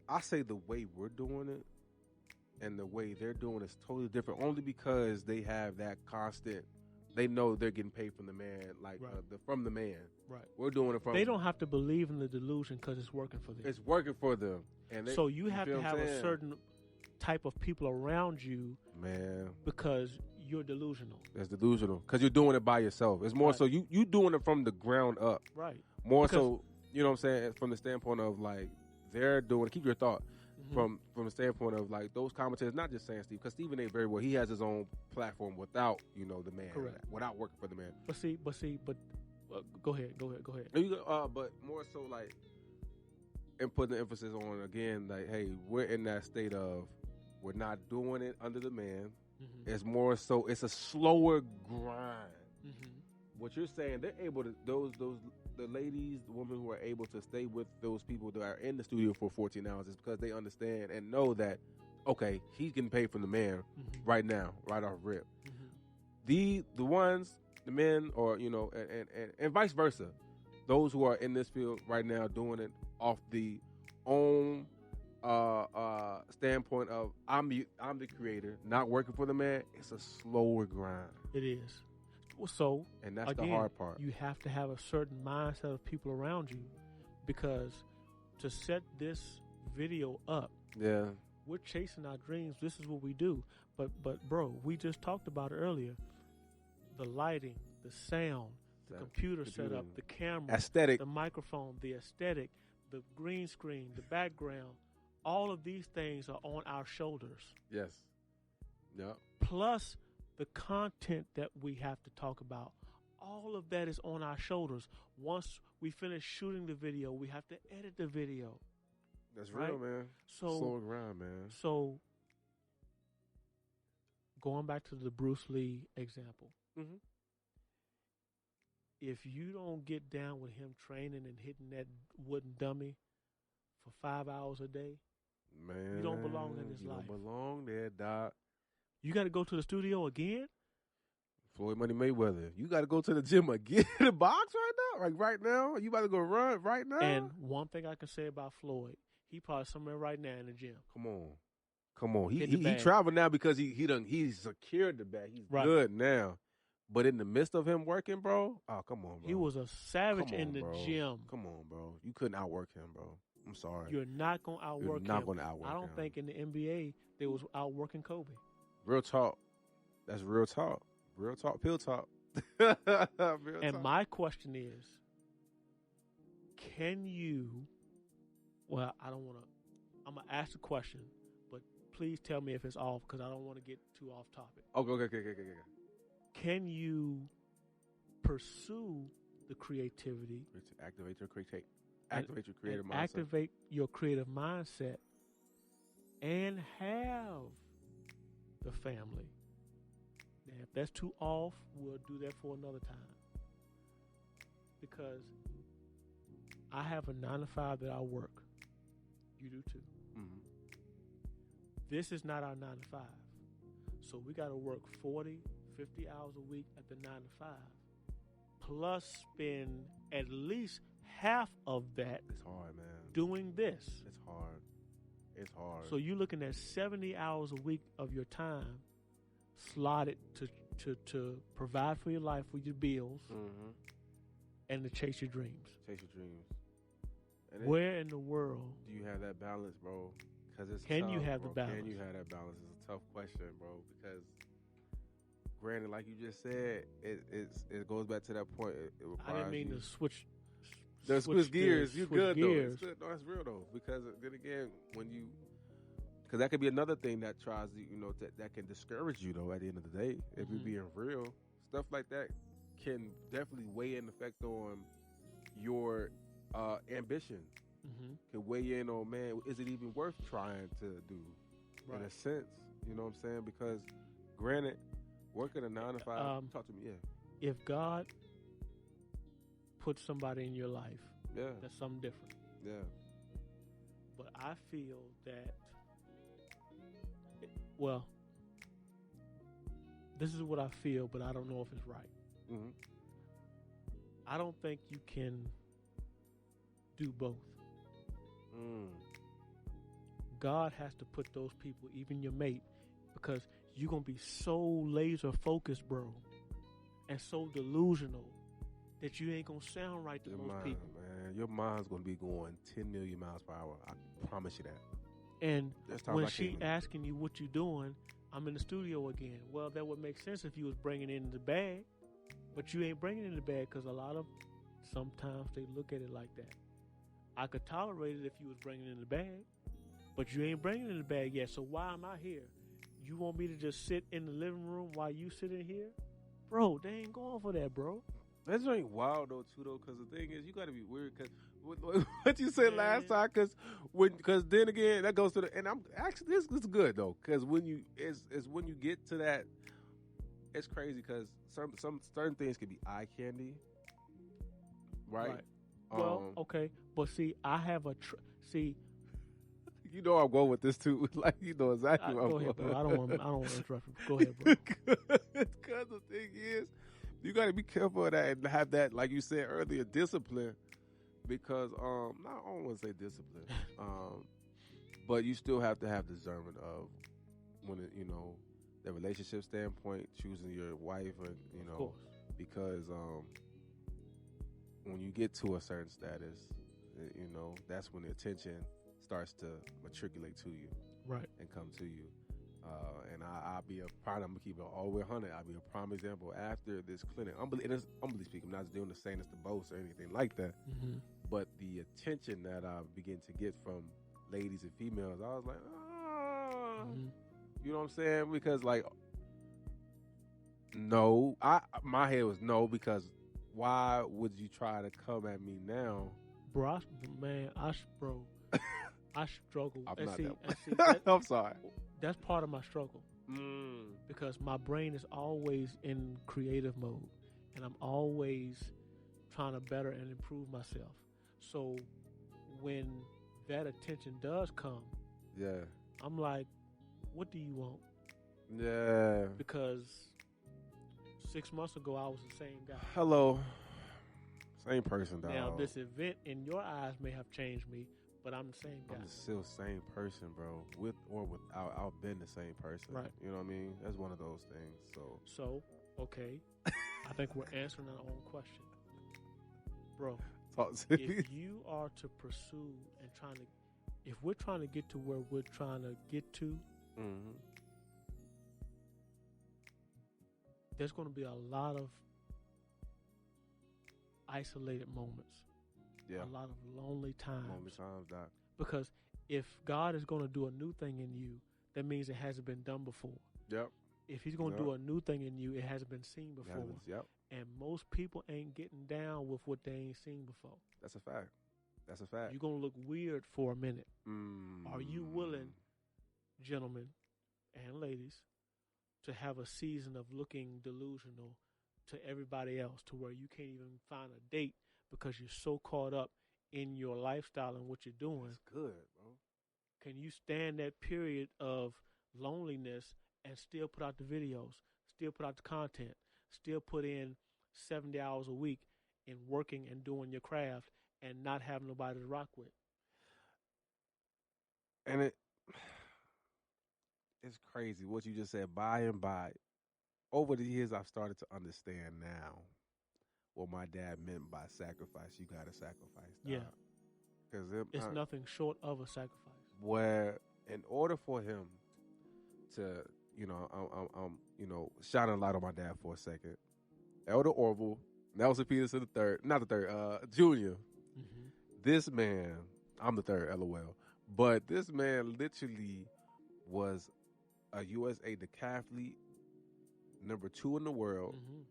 I say, the way we're doing it and the way they're doing it is totally different. Only because they have that constant. They know they're getting paid from the man, like right. From the man. Right. We're doing it from. They don't have to believe in the delusion because it's working for them. It's working for them, and so you have to have a certain type of people around you, man, because you're delusional. That's delusional because you're doing it by yourself. It's more right. So you doing it from the ground up, right? More because, so, you know what I'm saying, from the standpoint of like they're doing. Keep your thought from the standpoint of like those commentators, not just saying Steve, because Stephen A. very well. He has his own platform without the man, correct, without working for the man. But go ahead. But more so like, and putting the emphasis on again, like, hey, we're in that state of we're not doing it under the man. Mm-hmm. It's more so it's a slower grind. Mm-hmm. What you're saying, they're able to the ladies, the women who are able to stay with those people that are in the studio for 14 hours is because they understand and know that okay, he's getting paid from the man right now, right off rip. Mm-hmm. The men, or and vice versa, those who are in this field right now doing it off the own standpoint of I'm the creator, not working for the man. It's a slower grind. It is. So, and that's again, the hard part. You have to have a certain mindset of people around you, because to set this video up, we're chasing our dreams. This is what we do. But bro, we just talked about it earlier. The lighting, the sound, the computer setup, the camera, aesthetic, the microphone, the aesthetic, the green screen, the background. All of these things are on our shoulders. Yes. Yeah. Plus the content that we have to talk about. All of that is on our shoulders. Once we finish shooting the video, we have to edit the video. That's right? Real, man. So slow grind, man. So going back to the Bruce Lee example, if you don't get down with him training and hitting that wooden dummy for 5 hours a day, man, you don't belong in his life. You don't belong there, Doc. You got to go to the studio again? Floyd Money Mayweather, you got to go to the gym again to box right now? Like right now? You about to go run right now? And one thing I can say about Floyd, he probably somewhere right now in the gym. Come on. He traveled now because he's secured the bag. He's good now. But in the midst of him working, bro, oh, come on, bro. He was a savage in the gym. Come on, bro. You couldn't outwork him, bro. I'm sorry. You're not going to outwork him. You're not going to outwork him. I don't think in the NBA they was outworking Kobe. Real talk. That's real talk. Real talk. Pill talk. My question is, can you, Well, I don't want to. I'm gonna ask the question, but please tell me if it's off because I don't want to get too off topic. Okay. Can you pursue the creativity? Activate your creative mindset. Activate your creative mindset, and have the family. Now, if that's too off, we'll do that for another time. Because I have a 9-to-5 that I work. You do too. Mm-hmm. This is not our 9-to-5. So we got to work 40, 50 hours a week at the 9-to-5. Plus spend at least half of that. It's hard, man. Doing this. It's hard. So you're looking at 70 hours a week of your time slotted to provide for your life, for your bills, and to chase your dreams. And where in the world do you have that balance, bro? Because it's can tough, you have bro. the balance? Can you have that balance? It's a tough question, bro. Because granted, like you just said, it goes back to that point. It I didn't mean to switch. Switch gears. You good gears. though? It's good. No, that's real though. Because then again, because that could be another thing that tries to, that can discourage you though. At the end of the day, if you're being real, stuff like that can definitely weigh in effect on your ambition. Can weigh in on, man, is it even worth trying to do? Right. In a sense, you know what I'm saying? Because granted, working a 9-to-5. Talk to me, yeah. If God put somebody in your life, that's something different. Yeah. But I feel that, this is what I feel, but I don't know if it's right. I don't think you can do both. God has to put those people, even your mate, because you're going to be so laser focused, bro, and so delusional that you ain't going to sound right to most people. Man, your mind's going to be going 10 million miles per hour. I promise you that. And when she asking you what you doing, I'm in the studio again. Well, that would make sense if you was bringing in the bag, but you ain't bringing in the bag because sometimes they look at it like that. I could tolerate it if you was bringing in the bag, but you ain't bringing in the bag yet. So why am I here? You want me to just sit in the living room while you sit in here? Bro, they ain't going for that, bro. That's ain't wild though, too, though. Because the thing is, you got to be weird. Because what you said last time, because then again, that goes to the. And I'm actually this is good though, because when you when you get to that, it's crazy because some certain things can be eye candy, right? Well, okay, but see, I have you know I'm going with this too. Like exactly. Go ahead, bro. I don't want to interrupt you. Go ahead, bro. Because the thing is, you got to be careful of that and have that, like you said earlier, discipline. Because I don't want to say discipline, but you still have to have discernment of when the relationship standpoint, choosing your wife, or because when you get to a certain status, that's when the attention starts to matriculate to you, right, and come to you. And I'll be I'm gonna keep it all the way 100. I'll be a prime example after this clinic. Humbly speaking, I'm not doing the saying this to boast or anything like that. But the attention that I begin to get from ladies and females, I was like, you know what I'm saying? Because no, my head was no, because why would you try to come at me now? Bro, I struggle. I'm sorry. That's part of my struggle. Because my brain is always in creative mode, and I'm always trying to better and improve myself. So when that attention does come, I'm like, what do you want? Yeah. Because 6 months ago, I was the same guy. Hello. Same person, dog. Now, this event in your eyes may have changed me, but I'm the same guy. I'm still the same person, bro. With or without, I've been the same person. Right. You know what I mean? That's one of those things. So okay. I think we're answering our own question. Bro, if you are to pursue and if we're trying to get to where we're trying to get to, there's going to be a lot of isolated moments. Yeah. A lot of lonely times. Doc. Because if God is going to do a new thing in you, that means it hasn't been done before. Yep. If he's going to do a new thing in you, it hasn't been seen before. Yep. And most people ain't getting down with what they ain't seen before. That's a fact. That's a fact. You're going to look weird for a minute. Mm. Are you willing, gentlemen and ladies, to have a season of looking delusional to everybody else, to where you can't even find a date because you're so caught up in your lifestyle and what you're doing? That's good, bro. Can you stand that period of loneliness and still put out the videos, still put out the content, still put in 70 hours a week in working and doing your craft and not have nobody to rock with? And it's crazy what you just said. By and by, over the years, I've started to understand now what my dad meant by sacrifice. You got to sacrifice. Yeah. Because it's nothing short of a sacrifice. Where in order for him to, I'm shining a light on my dad for a second. Elder Orville, Nelson Peterson the third, not the third, Junior. Mm-hmm. This man, I'm the third, LOL. But this man literally was a USA decathlete, number 2 in the world. Mm-hmm.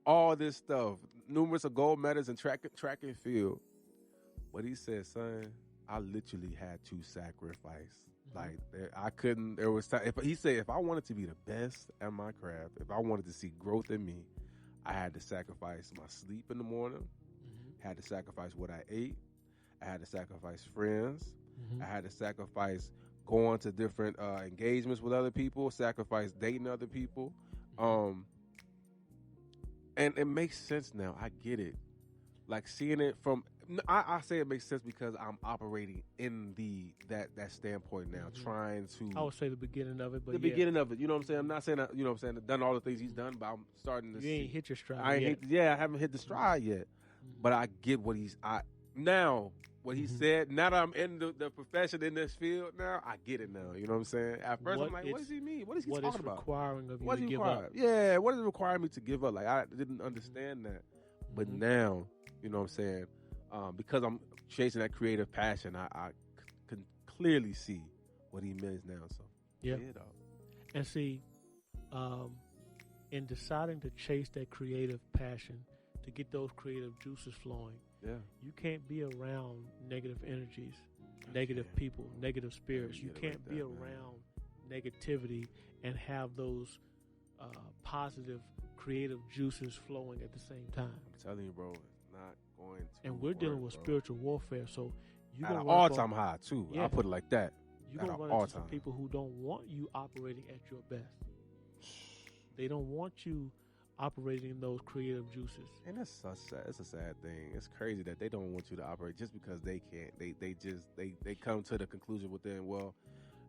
All this stuff, numerous of gold medals in track and field. But he said, son, I literally had to sacrifice. Mm-hmm. Like I couldn't. There was time. He said, if I wanted to be the best at my craft, if I wanted to see growth in me, I had to sacrifice my sleep in the morning. Mm-hmm. Had to sacrifice what I ate. I had to sacrifice friends. Mm-hmm. I had to sacrifice going to different engagements with other people. Sacrifice dating other people. And it makes sense now. I get it. Like seeing it from, I say it makes sense because I'm operating in that standpoint now, mm-hmm. trying to. I would say the beginning of it, but beginning of it. You know what I'm saying? I'm not saying that, you know what I'm saying, I've done all the things he's done, but I'm starting to see. You ain't hit your stride yet. I haven't hit the stride yet. Mm-hmm. But I get what he mm-hmm. said. Now that I'm in the profession in this field now, I get it now. You know what I'm saying? At first, I'm like, what does he mean? What is he talking about? What is requiring of you to give up? Yeah, what is it requiring me to give up? Like, I didn't understand that. But mm-hmm. now, you know what I'm saying? Because I'm chasing that creative passion, I can clearly see what he means now. So, yeah. And see, in deciding to chase that creative passion, to get those creative juices flowing, you can't be around negative energies, negative people, negative spirits. You can't be around negativity and have those positive, creative juices flowing at the same time. I'm telling you, bro, it's not going to. And we're dealing with spiritual warfare, so you at an all-time high too. Yeah. I'll put it like that. You're gonna run into some people who don't want you operating at your best. They don't want you operating in those creative juices. And it's a sad thing. It's crazy that they don't want you to operate just because they can't. They come to the conclusion within, well,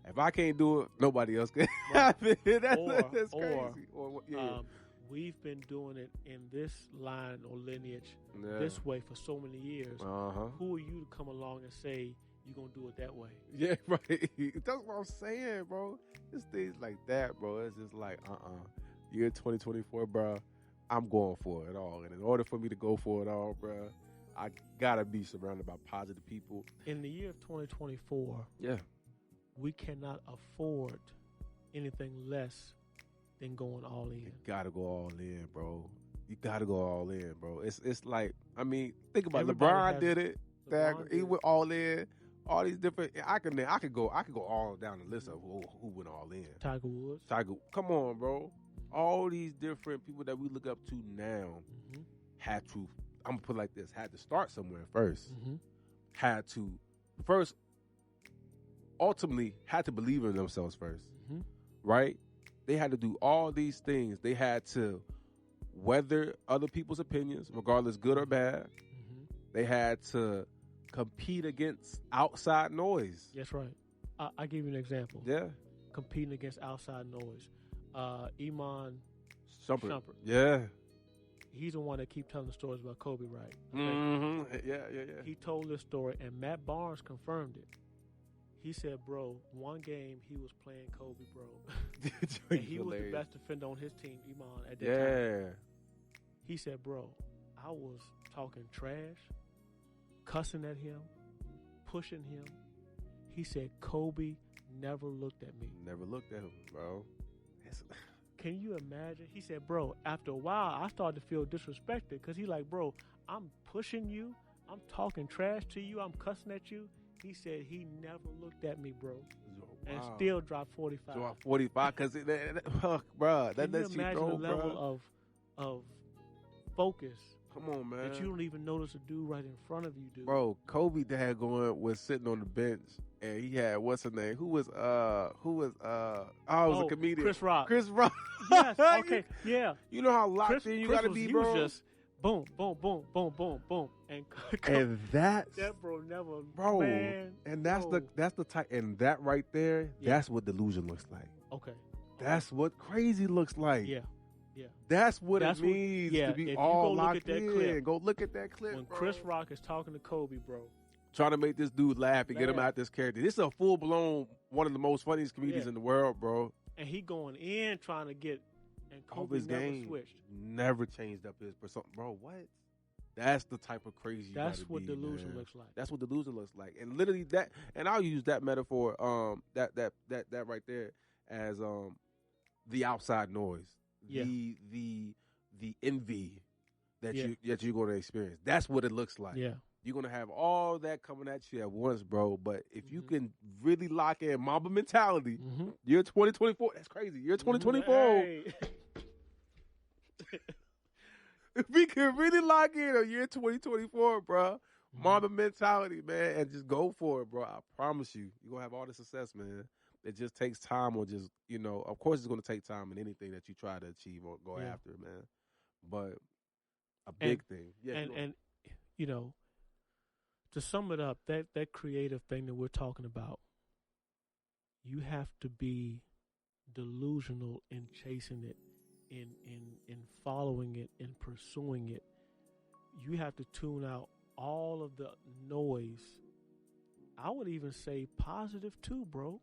if I can't do it, nobody else can. That's crazy. We've been doing it in this line or lineage this way for so many years. Uh-huh. Who are you to come along and say you're going to do it that way? Yeah, right. That's what I'm saying, bro. It's things like that, bro. It's just like, year 2024, bro, I'm going for it all. And in order for me to go for it all, bro, I got to be surrounded by positive people. In the year of 2024, we cannot afford anything less than going all in. You got to go all in, bro. You got to go all in, bro. It's like, I mean, think about it. LeBron did it. He went all in. All these different. I could go all down the list of who went all in. Tiger Woods. Come on, bro. All these different people that we look up to now had to. I'm gonna put it like this: had to start somewhere first. Mm-hmm. Had to first. Ultimately, had to believe in themselves first, right? They had to do all these things. They had to weather other people's opinions, regardless good or bad. Mm-hmm. They had to compete against outside noise. That's right. I'll give you an example. Yeah. Competing against outside noise. Iman Shumpert. Yeah. He's the one that keeps telling the stories about Kobe, right? Okay. Mm-hmm. Yeah. He told this story, and Matt Barnes confirmed it. He said, bro, one game he was playing Kobe, bro. And he was the best defender on his team, Iman, at that time. He said, bro, I was talking trash, cussing at him, pushing him. He said, Kobe never looked at me. Never looked at him, bro. Can you imagine? He said, bro, after a while, I started to feel disrespected because he like, bro, I'm pushing you. I'm talking trash to you. I'm cussing at you. He said he never looked at me, bro. And still dropped 45. Dropped 45 because, bro, that lets you imagine know, the level of focus. Come on, man. That you don't even notice a dude right in front of you, dude. Bro, Kobe was sitting on the bench and he had what's her name? It was a comedian. Chris Rock. Chris Rock. Yes. Okay. Yeah. You know how locked in you gotta be, bro. He was just boom, boom, boom, boom, boom, boom, and that bro never, bro. Man, and that's the type, and that right there, that's what delusion looks like. Okay. That's what crazy looks like. Yeah. Yeah. That's what it means to be all locked in. Go look at that clip. When bro. Chris Rock is talking to Kobe, bro. Trying to make this dude laugh and get him out this character. This is a full-blown, one of the most funniest comedians in the world, bro. And he going in trying to get, and Kobe his never game switched. Never changed up his persona. Bro, what? That's the type of crazy you That's gotta what be, delusion man. looks like. That's what delusion looks like. And literally that, and I'll use that metaphor, that right there as the outside noise. Yeah. The envy that you're going to experience. That's what it looks like. Yeah. You're going to have all that coming at you at once, bro. But if you can really lock in Mamba mentality, year 2024, that's crazy. Year 2024. Hey. If we can really lock in a year 2024, bro, Mamba mentality, man, and just go for it, bro. I promise you, you're going to have all the success, man. It just takes time, or just, of course it's going to take time in anything that you try to achieve or go after, man. But a big thing. Yeah. And to sum it up, that creative thing that we're talking about, you have to be delusional in chasing it, in following it, in pursuing it. You have to tune out all of the noise. I would even say positive too, bro.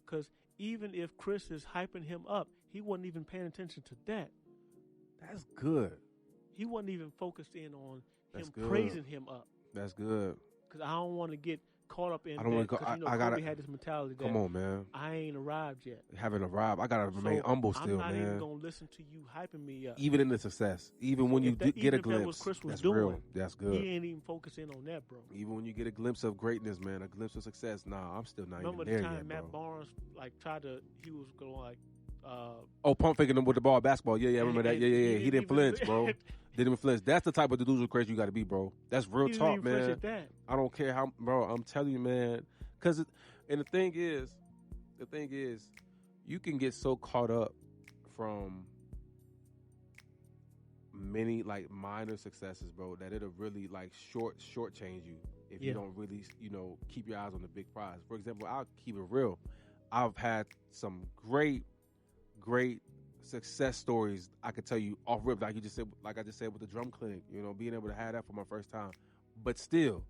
Because even if Chris is hyping him up, he wasn't even paying attention to that. That's good. He wasn't even focused in on him praising him up. That's good. Because I don't want to get caught up in that. Kobe had this mentality that, come on, man, I ain't arrived yet. Haven't arrived. I got to remain humble still, man. I'm not even going to listen to you hyping me up. Even in the success. Even when you get a glimpse. That was Chris was that's doing, real. That's good. He ain't even focusing on that, bro. Even when you get a glimpse of greatness, man, a glimpse of success, I'm still not Remember even there yet, Remember the time Matt bro. Barnes he was going like, pump faking him with the ball, basketball. Yeah, I remember that. Yeah. He didn't flinch, bro. Didn't even flinch. That's the type of delusional crazy you got to be, bro. That's real talk, man. I don't care how, bro. I'm telling you, man. And the thing is, you can get so caught up from many like minor successes, bro, that it'll really like shortchange you if you don't really, keep your eyes on the big prize. For example, I'll keep it real. I've had some great success stories I could tell you off rip, like I just said with the drum clinic, being able to have that for my first time. But still,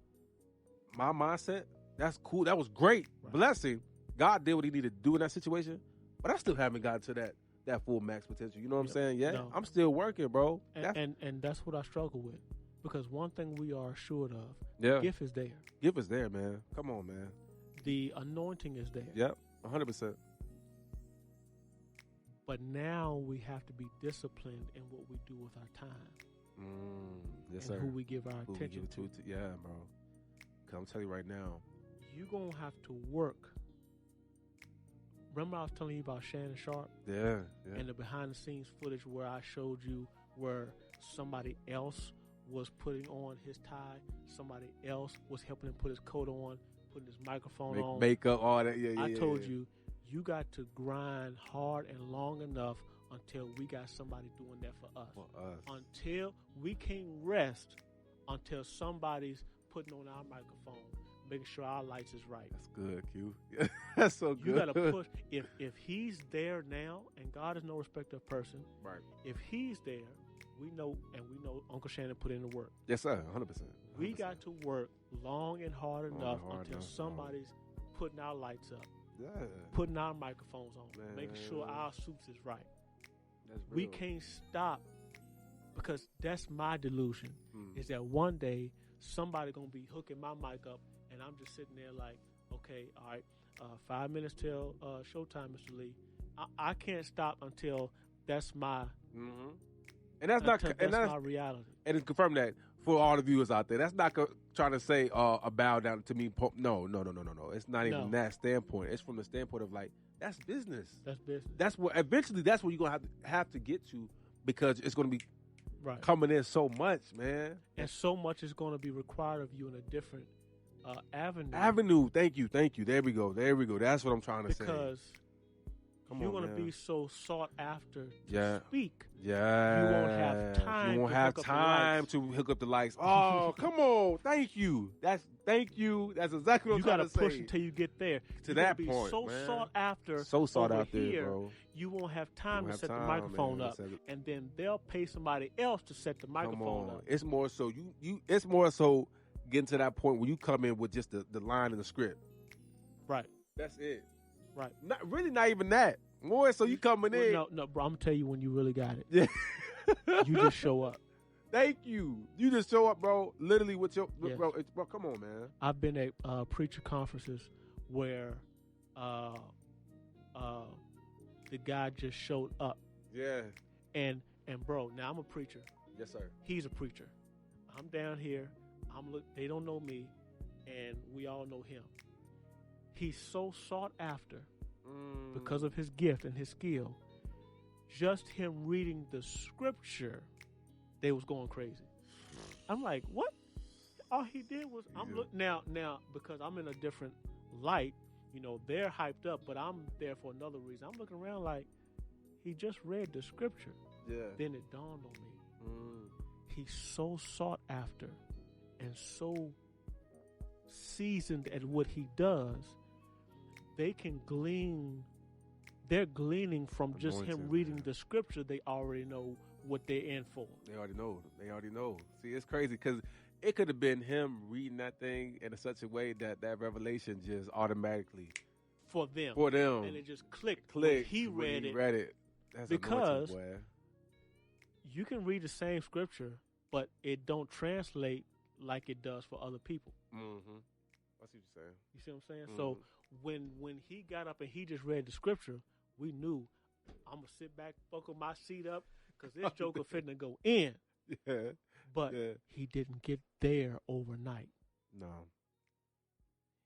my mindset, that's cool. That was great. Right. Blessing. God did what he needed to do in that situation, but I still haven't gotten to that full max potential. You know what I'm saying? Yeah. No. I'm still working, bro. And that's what I struggle with. Because one thing we are assured of, gift is there. Gift is there, man. Come on, man. The anointing is there. Yep. 100%. But now we have to be disciplined in what we do with our time. Yes, and sir. who we give our attention to. Yeah, bro. I'm telling you right now. You're going to have to work. Remember I was telling you about Shannon Sharp? Yeah. And the behind-the-scenes footage where I showed you where somebody else was putting on his tie, somebody else was helping him put his coat on, putting his microphone on. Makeup, all that. Yeah. I told you got to grind hard and long enough until we got somebody doing that for us. Until we can't rest until somebody's putting on our microphone, making sure our lights is right. That's good, Q. That's so good. You got to push. If he's there now, and God is no respecter of person, right? If he's there, we know Uncle Shannon put in the work. Yes, sir. 100%. We got to work long and hard enough until somebody's putting our lights up. Yeah. Putting our microphones on, making sure our suits is right. That's real. We can't stop, because that's my delusion, is that one day somebody going to be hooking my mic up and and I'm just sitting there like, okay, all right, 5 minutes till showtime, Mr. Lee. I can't stop until that's my. Mm-hmm. And that's not. That's my reality. And to confirm that for all the viewers out there, that's not trying to say a bow down to me. No. It's not even that standpoint. It's from the standpoint of like, that's business. That's business. That's what eventually. That's what you're gonna have to get to, because it's gonna be coming in so much, man. And so much is gonna be required of you in a different avenue. Thank you. There we go. That's what I'm trying to say. Because you're going to be so sought after to speak. Yeah. You won't have time. You won't have time to hook up the likes. Oh, come on. Thank you. That's exactly what I'm trying to say. You got to push until you get there. To that point, so man. Sought after. So sought over after, here, bro. You won't have time to set the microphone up, and then they'll pay somebody else to set the microphone up. It's more so It's more so getting to that point where you come in with just the line in the script. Right. That's it. Right. Not even that. More so you coming in. No, bro. I'm gonna tell you when you really got it. Yeah. You just show up. Thank you. You just show up, bro. Literally with your yes. bro. Come on, man. I've been at preacher conferences where the guy just showed up. Yeah. And bro, now I'm a preacher. Yes, sir. He's a preacher. I'm down here. They don't know me, and we all know him. He's so sought after because of his gift and his skill. Just him reading the scripture, they was going crazy. I'm like, what? All he did was now because I'm in a different light. You know, they're hyped up, but I'm there for another reason. I'm looking around like he just read the scripture. Yeah. Then it dawned on me. He's so sought after and so seasoned at what he does. They can glean. They're gleaning from just him reading the scripture. They already know what they're in for. They already know. See, it's crazy because it could have been him reading that thing in such a way that revelation just automatically for them, and it just clicked. He read it. That's because you can read the same scripture, but it don't translate like it does for other people. Mm-hmm. I see what you're saying. You see what I'm saying? Mm-hmm. So when he got up and he just read the scripture, we knew I'm gonna sit back, buckle my seat up, because this joker finna go in. Yeah. But he didn't get there overnight. No.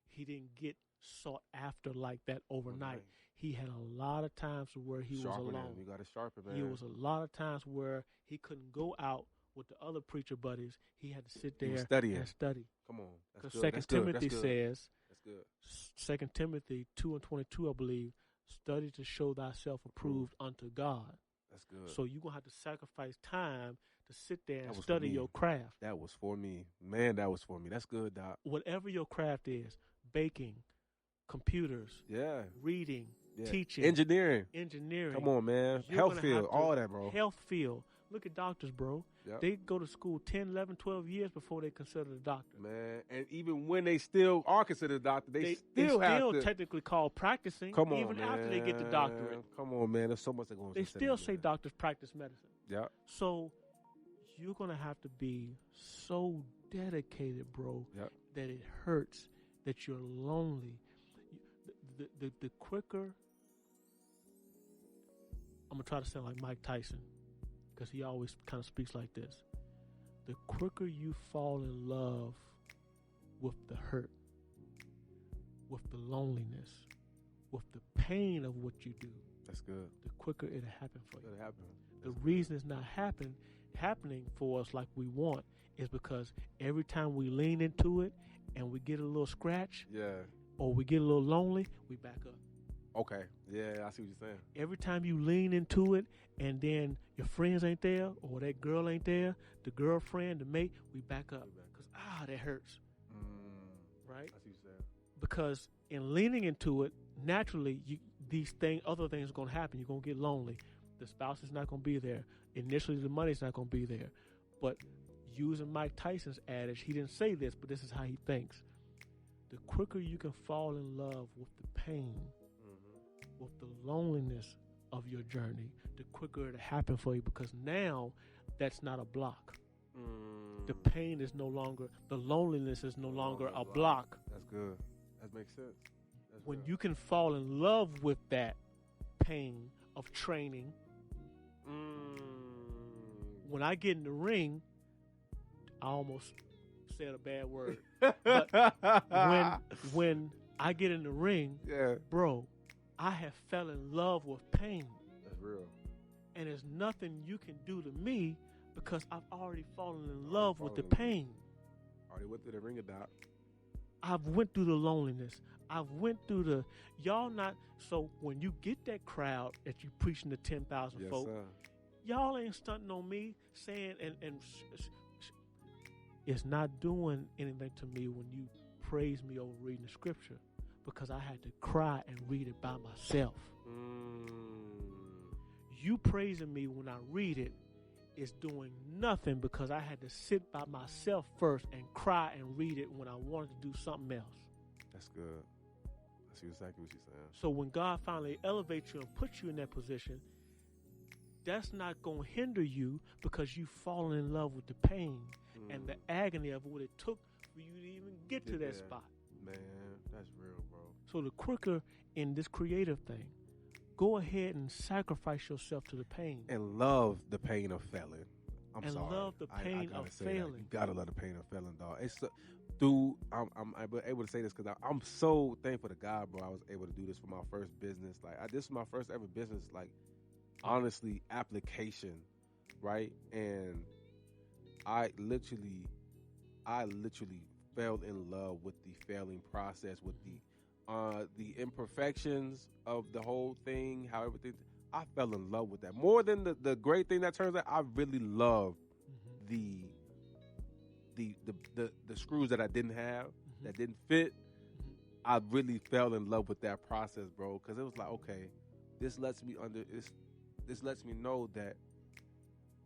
He didn't get sought after like that overnight. He had a lot of times where he was alone. You got to sharpen, man. There was a lot of times where he couldn't go out with the other preacher buddies. He had to sit there and study. Come on. Because 2 Timothy says, that's good. 2 Timothy 2:22, I believe, study to show thyself approved unto God. That's good. So you're going to have to sacrifice time to sit there and study your craft. That was for me. Man, that was for me. That's good, Doc. Whatever your craft is, baking, computers, reading, teaching, engineering. Come on, man. Health field, all that, bro. Health field. Look at doctors, bro. Yep. They go to school 10, 11, 12 years before they consider a doctor. Man, and even when they still are considered a doctor, they still technically called practicing. Come on, even man. after they get the doctorate. Come on, man. There's so much that goes on. They still say doctors practice medicine. Yeah. So you're going to have to be so dedicated, bro, that it hurts, that you're lonely. The quicker, I'm going to try to sound like Mike Tyson, because he always kind of speaks like this. The quicker you fall in love with the hurt, with the loneliness, with the pain of what you do, that's good. The quicker it'll happen for you. It'll happen. The reason it's not happening for us like we want is because every time we lean into it and we get a little scratch, or we get a little lonely, we back up. Okay. Yeah, I see what you're saying. Every time you lean into it and then your friends ain't there or that girl ain't there, the girlfriend, the mate, we back up. Because, that hurts. Right? I see what you're saying. Because in leaning into it, naturally, other things are going to happen. You're going to get lonely. The spouse is not going to be there. Initially, the money's not going to be there. But using Mike Tyson's adage, he didn't say this, but this is how he thinks. The quicker you can fall in love with the pain, with the loneliness of your journey, the quicker it'll happen for you, because now that's not a block. The pain is no longer, the loneliness is no longer a block. That's good. That makes sense. When you can fall in love with that pain of training. When I get in the ring, I almost said a bad word. But when I get in the ring, bro, I have fell in love with pain. That's real. And there's nothing you can do to me because I've already fallen in love with the pain. Already went through the ring of doubt. I've went through the loneliness. I've went through the y'all not. So when you get that crowd that you preaching to 10,000 folk, y'all ain't stunting on me saying and it's not doing anything to me when you praise me over reading the scripture because I had to cry and read it by myself. You praising me when I read it is doing nothing because I had to sit by myself first and cry and read it when I wanted to do something else. That's good. I see exactly what you're saying. So when God finally elevates you and puts you in that position, that's not going to hinder you because you've fallen in love with the pain and the agony of what it took for you to even get to that spot. Man, that's real, bro. So the quicker in this creative thing, go ahead and sacrifice yourself to the pain. And love the pain of failing. I'm sorry. And love the pain of failing. You gotta love the pain of failing, dog. It's I'm able to say this because I'm so thankful to God, bro. I was able to do this for my first business. Like, this was my first ever business, like, honestly, application, right? And I literally fell in love with the failing process, with the imperfections of the whole thing, how everything. I fell in love with that more than the great thing that turns out. I really love the screws that I didn't have, that didn't fit. I really fell in love with that process, bro, because it was like, okay, this lets me know that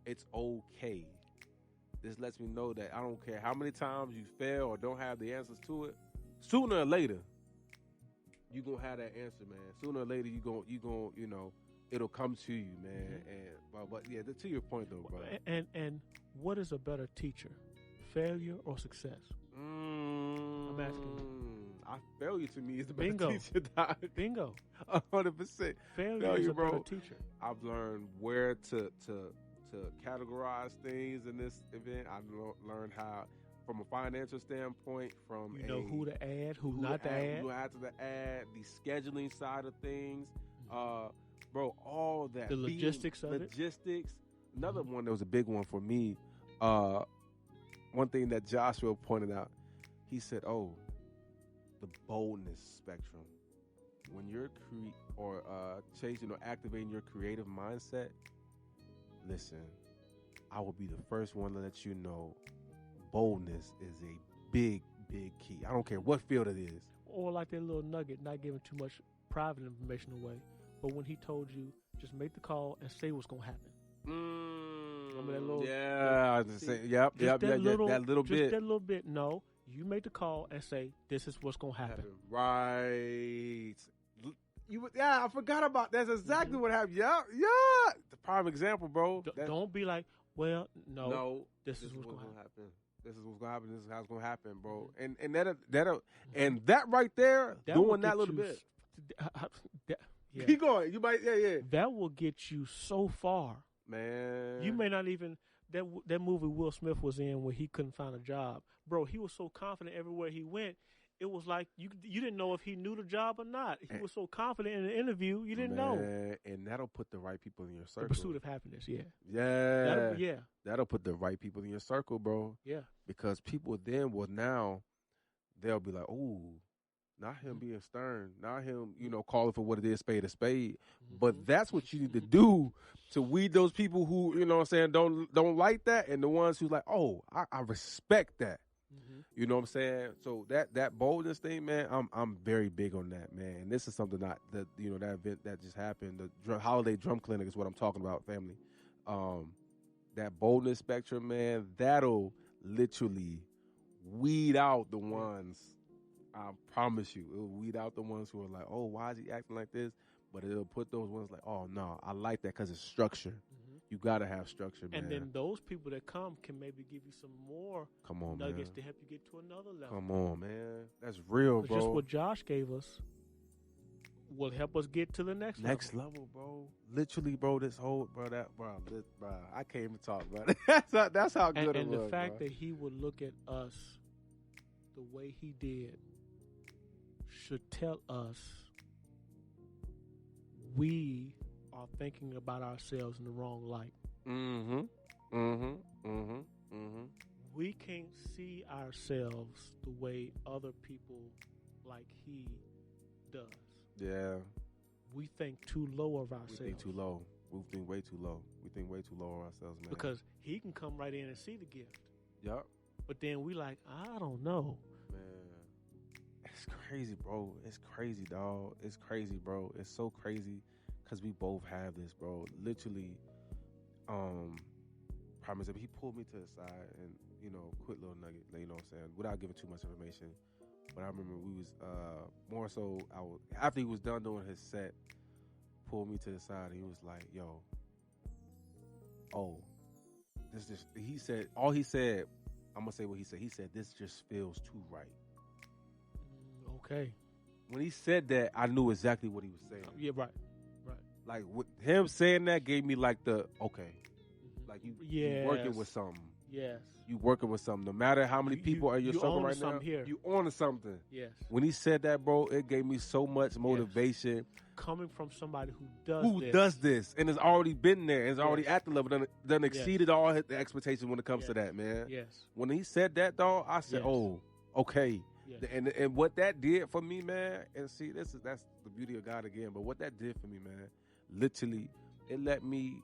it's okay. This lets me know that I don't care how many times you fail or don't have the answers to it. Sooner or later, you gonna have that answer, man. Sooner or later, you gonna, it'll come to you, man. And but yeah, to your point though, bro. And what is a better teacher, failure or success? I'm asking you. Failure to me is the best teacher. Bingo. 100%. Failure is a better teacher. I've learned where to categorize things in this event. I've learned how, from a financial standpoint, from who to add, who not to add. Who to add to the ad, the scheduling side of things. Bro, all that. The logistics of it. Logistics. Another one that was a big one for me. One thing that Joshua pointed out, he said, the boldness spectrum. When you're changing or activating your creative mindset, listen, I will be the first one to let you know boldness is a big, big key. I don't care what field it is. Or like that little nugget, not giving too much private information away, but when he told you, just make the call and say what's going to happen. Remember that little... Yeah, I was just saying, that little bit. Just that little bit. No, you make the call and say, this is what's going to happen. Right. I forgot about that. That's exactly what happened. Yeah. The prime example, bro. Don't be like, well, no. This is what's going to happen. This is what's going to happen. This is how it's going to happen, bro. And that right there, doing that little bit. Yeah. Keep going. You might, yeah. That will get you so far. Man. You may not even, that movie Will Smith was in where he couldn't find a job. Bro, he was so confident everywhere he went. It was like you didn't know if he knew the job or not. He was so confident in the interview, you didn't know. And that'll put the right people in your circle. The pursuit of happiness, yeah. Yeah. That'll put the right people in your circle, bro. Yeah. Because people then they'll be like, oh, not him being stern, not him, calling for what it is, spade a spade. But that's what you need to do to weed those people who, don't like that, and the ones who's like, oh, I respect that. You know what I'm saying? So that boldness thing, man, I'm very big on that, man. And this is something that event that just happened, the holiday drum clinic is what I'm talking about, family. That boldness spectrum, man, that'll literally weed out the ones. I promise you, it'll weed out the ones who are like, oh, why is he acting like this? But it'll put those ones like, oh no, I like that because it's structure. You got to have structure, man. And then those people that come can maybe give you some more nuggets to help you get to another level. Come on, man. That's real, bro. Just what Josh gave us will help us get to the next level, bro. Literally, bro. This whole, bro. I can't even talk, bro. That's how good it was. And the fact that he would look at us the way he did should tell us we are thinking about ourselves in the wrong light. We can't see ourselves the way other people like he does. Yeah. We think too low of ourselves. We think too low. We think way too low. We think way too low of ourselves, man. Because he can come right in and see the gift. Yup. But then we like, I don't know. Man. It's crazy, bro. It's crazy, dog. It's crazy, bro. It's so crazy because we both have this, bro. Literally, promise him. He pulled me to the side and, quick little nugget, you know what I'm saying, without giving too much information. But I remember we was more so after he was done doing his set, pulled me to the side and he was like, "Yo, he said, all he said, I'm gonna say what he said. He said, this just feels too right." Okay. When he said that, I knew exactly what he was saying. Yeah, right. Like with him saying that gave me like the like you working with something. Yes. You working with something. No matter how many people are in your circle right now, you on to something. Yes. When he said that, bro, it gave me so much motivation. Coming from somebody who does this and has already been there, and has already at the level, done exceeded all the expectations when it comes to that, man. Yes. When he said that, dog, I said, "Oh, okay." Yes. And what that did for me, man, and see, that's the beauty of God again. But what that did for me, man, literally, it let me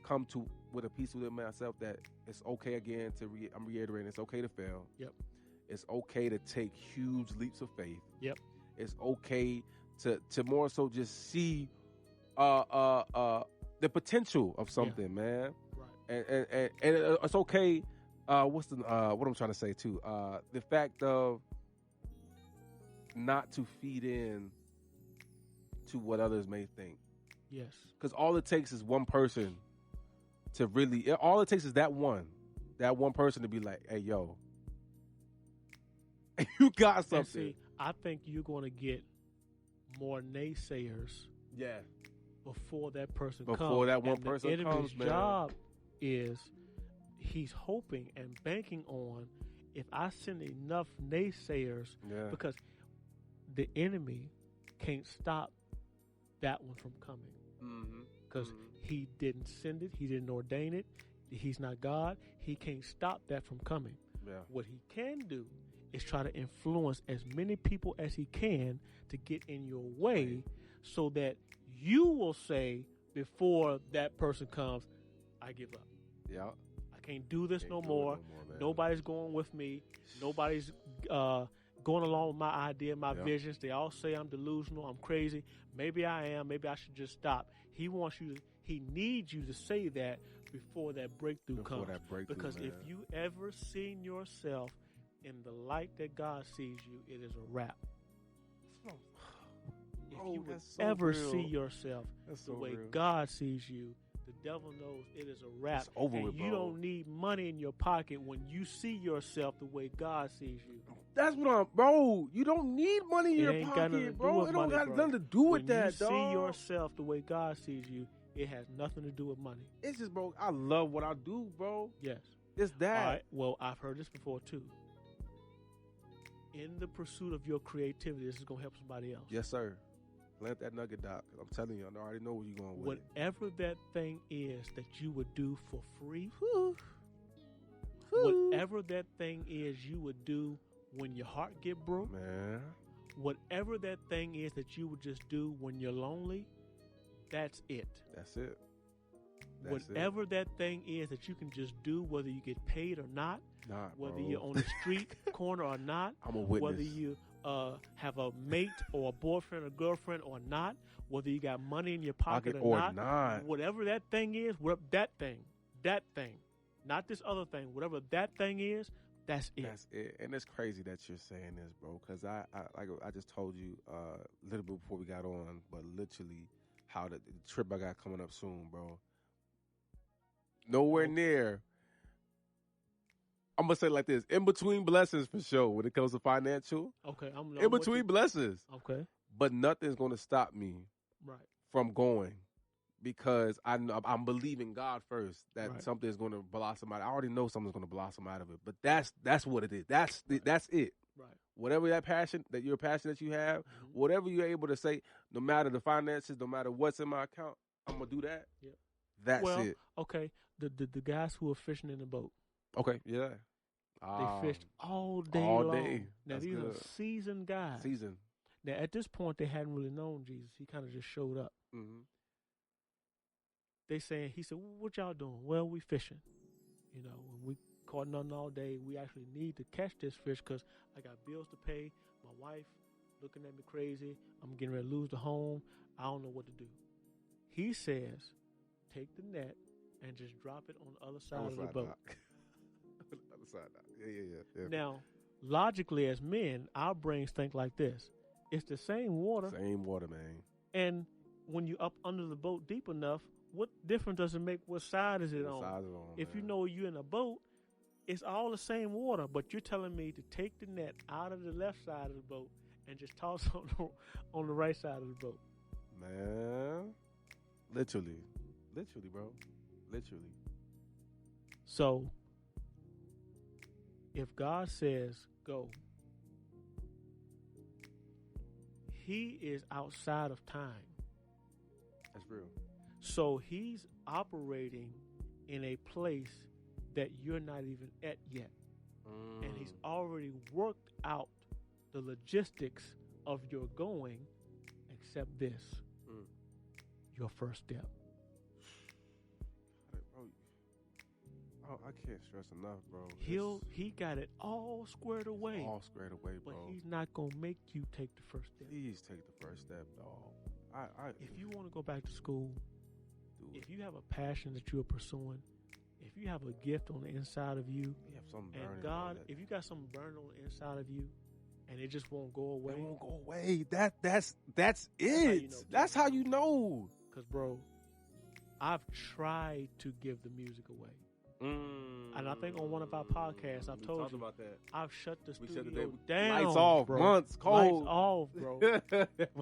come to with a peace within myself that it's okay again I'm reiterating, it's okay to fail. Yep. It's okay to take huge leaps of faith. Yep. It's okay to more so just see the potential of something, man. Right. And it's okay. What I'm trying to say too? The fact of not to feed in to what others may think. Yes. Because all it takes is one person to really, all it takes is that one person to be like, "Hey, yo, you got something." And see, I think you're going to get more naysayers. Yeah. Before that person comes. Before that one person comes, man. The enemy's job is he's hoping and banking on if I send enough naysayers, because the enemy can't stop that one from coming. Because he didn't send it, he didn't ordain it, he's not God, he can't stop that from coming. Yeah. What he can do is try to influence as many people as he can to get in your way so that you will say before that person comes, "I give up. Yeah. I can't do this no more. Nobody's going with me. Nobody's going along with my idea, my visions. They all say I'm delusional, I'm crazy. Maybe I am. Maybe I should just stop." He needs you to say that before that breakthrough comes. Because if you ever seen yourself in the light that God sees you, it is a wrap. If you would ever see yourself the way God sees you, the devil knows it is a wrap. It's over with, bro. You don't need money in your pocket when you see yourself the way God sees you. That's what bro. You don't need money in your pocket, bro. It don't got nothing to do with that, dog. When you see yourself the way God sees you, it has nothing to do with money. It's just, bro, I love what I do, bro. Yes. It's that. All right. Well, I've heard this before, too. In the pursuit of your creativity, this is going to help somebody else. Yes, sir. Plant that nugget, Doc. I'm telling you, I already know where you're going with Whatever that thing is that you would do for free, whatever that thing is you would do when your heart get broke, man. Whatever that thing is that you would just do when you're lonely, that's it. That's it. Whatever that thing is that you can just do, whether you get paid or not, whether you're on the street corner or not, I'm a witness. Whether you have a mate or a boyfriend or girlfriend or not, whether you got money in your pocket or not, whatever that thing is, that thing, not this other thing, whatever that thing is, that's it. That's it. And it's crazy that you're saying this, bro, because I just told you a little bit before we got on, but literally how the trip I got coming up soon, bro. Nowhere near. I'm gonna say it like this: in between blessings for sure. When it comes to financial, okay, I'm in between blessings. Okay, but nothing's gonna stop me from going because I'm believing God first that something's gonna blossom out. I already know something's gonna blossom out of it, but that's what it is. That's it. Right. Whatever that passion that you have, whatever you're able to say, no matter the finances, no matter what's in my account, I'm gonna do that. Yep. That's it. Okay. The guys who are fishing in the boat. Okay. Yeah. They fished all day long. Now these are seasoned guys. Now at this point they hadn't really known Jesus. He kind of just showed up. Mm-hmm. He said, what y'all doing? Well, we fishing. You know, we caught nothing all day. We actually need to catch this fish because I got bills to pay. My wife looking at me crazy. I'm getting ready to lose the home. I don't know what to do. He says, take the net and just drop it on the other side of the boat. Other side. Yeah. Now, logically as men, our brains think like this. It's the same water. Same water, man. And when you're up under the boat deep enough, what difference does it make what side is it on? If you know you're in a boat, it's all the same water, but you're telling me to take the net out of the left side of the boat and just toss it on the right side of the boat. Man, literally, bro. Literally. So, if God says go, he is outside of time. That's real. So he's operating in a place that you're not even at yet. And he's already worked out the logistics of your going, except this, your first step. I can't stress enough, bro. He got it all squared away. Bro. But he's not going to make you take the first step. Please take the first step, dog. If you want to go back to school, if you have a passion that you are pursuing, if you have a gift on the inside of you, and God, if you got something burning on the inside of you, and it just won't go away, That's it. That's how you know. Because, bro, I've tried to give the music away. And I think on one of our podcasts, I've told you about that. I've shut the studio down. Lights off, bro. months cold. Lights off, bro.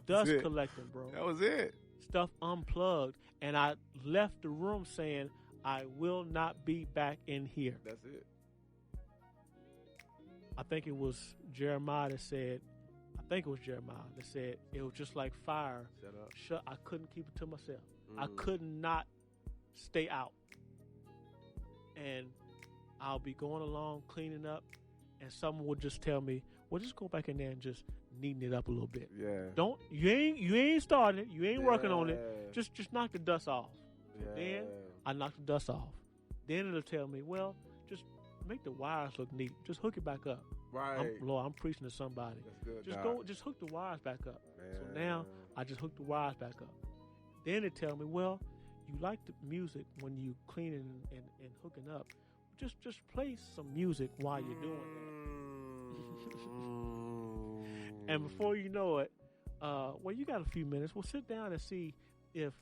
Dust collecting, bro. That was it. Stuff unplugged, and I left the room saying, I will not be back in here. That's it. I think it was Jeremiah that said, it was just like fire. Shut up. I couldn't keep it to myself. I could not stay out. And I'll be going along, cleaning up, and someone would just tell me, well, just go back in there and just neaten it up a little bit. Yeah. You ain't started. You ain't working on it. Just knock the dust off. Yeah. Then I knock the dust off. Then it'll tell me, well, just make the wires look neat. Just hook it back up. Right. I'm preaching to somebody. That's good. Just hook the wires back up. Man. So now I just hook the wires back up. Then it tell me, well, you like the music when you cleaning and hooking up. Just play some music while you're doing that. And before you know it, well, you got a few minutes. We'll sit down and see if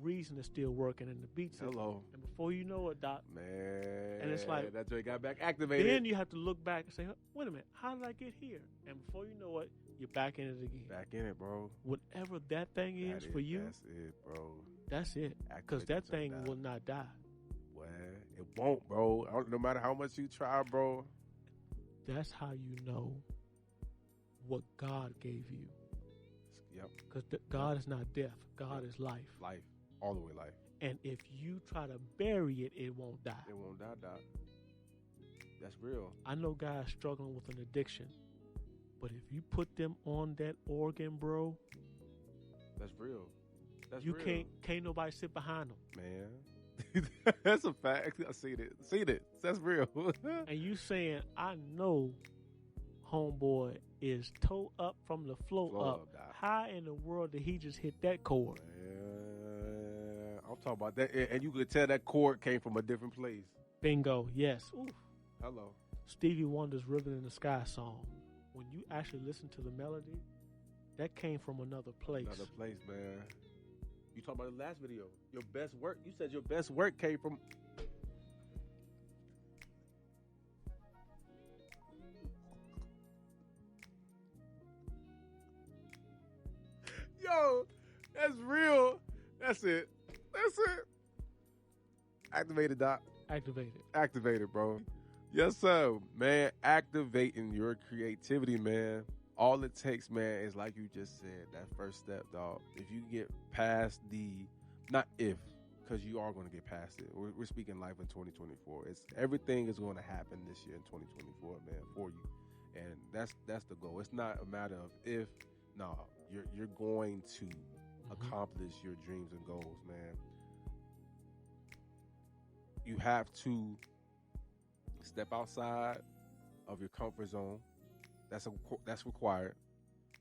Reason is still working and the beats. Hello. And before you know it, Doc. Man. And it's like that joint got back activated. Then you have to look back and say, wait a minute, how did I get here? And before you know it, you're back in it again. Back in it, bro. Whatever that thing is for you. That's it, bro. That's it. Because that thing will not die. Well, it won't, bro. No matter how much you try, bro. That's how you know what God gave you. Yep. Because God is not death. God is life. Life. All the way life. And if you try to bury it, it won't die. It won't die, Doc. That's real. I know guys struggling with an addiction. But if you put them on that organ, bro. That's real. You can't nobody sit behind them. Man. That's a fact. I see it. That's real. And you saying, I know homeboy is toe up from the floor up. How in the world did he just hit that chord? Man, I'm talking about that. And you could tell that chord came from a different place. Bingo. Yes. Ooh. Hello. Stevie Wonder's River in the Sky song. When you actually listen to the melody, that came from another place. Another place, man. You talking about the last video. Your best work. You said your best work came from. Yo, that's real. That's it. That's it. Activated, Doc. Activated, bro. Yes, sir. Man, activating your creativity, man. All it takes, man, is like you just said, that first step, dog. If you get past not if, because you are going to get past it. We're speaking life in 2024. Everything is going to happen this year in 2024, man, for you. And that's the goal. It's not a matter of if. No, you're going to accomplish your dreams and goals, man. You have to step outside of your comfort zone. That's required.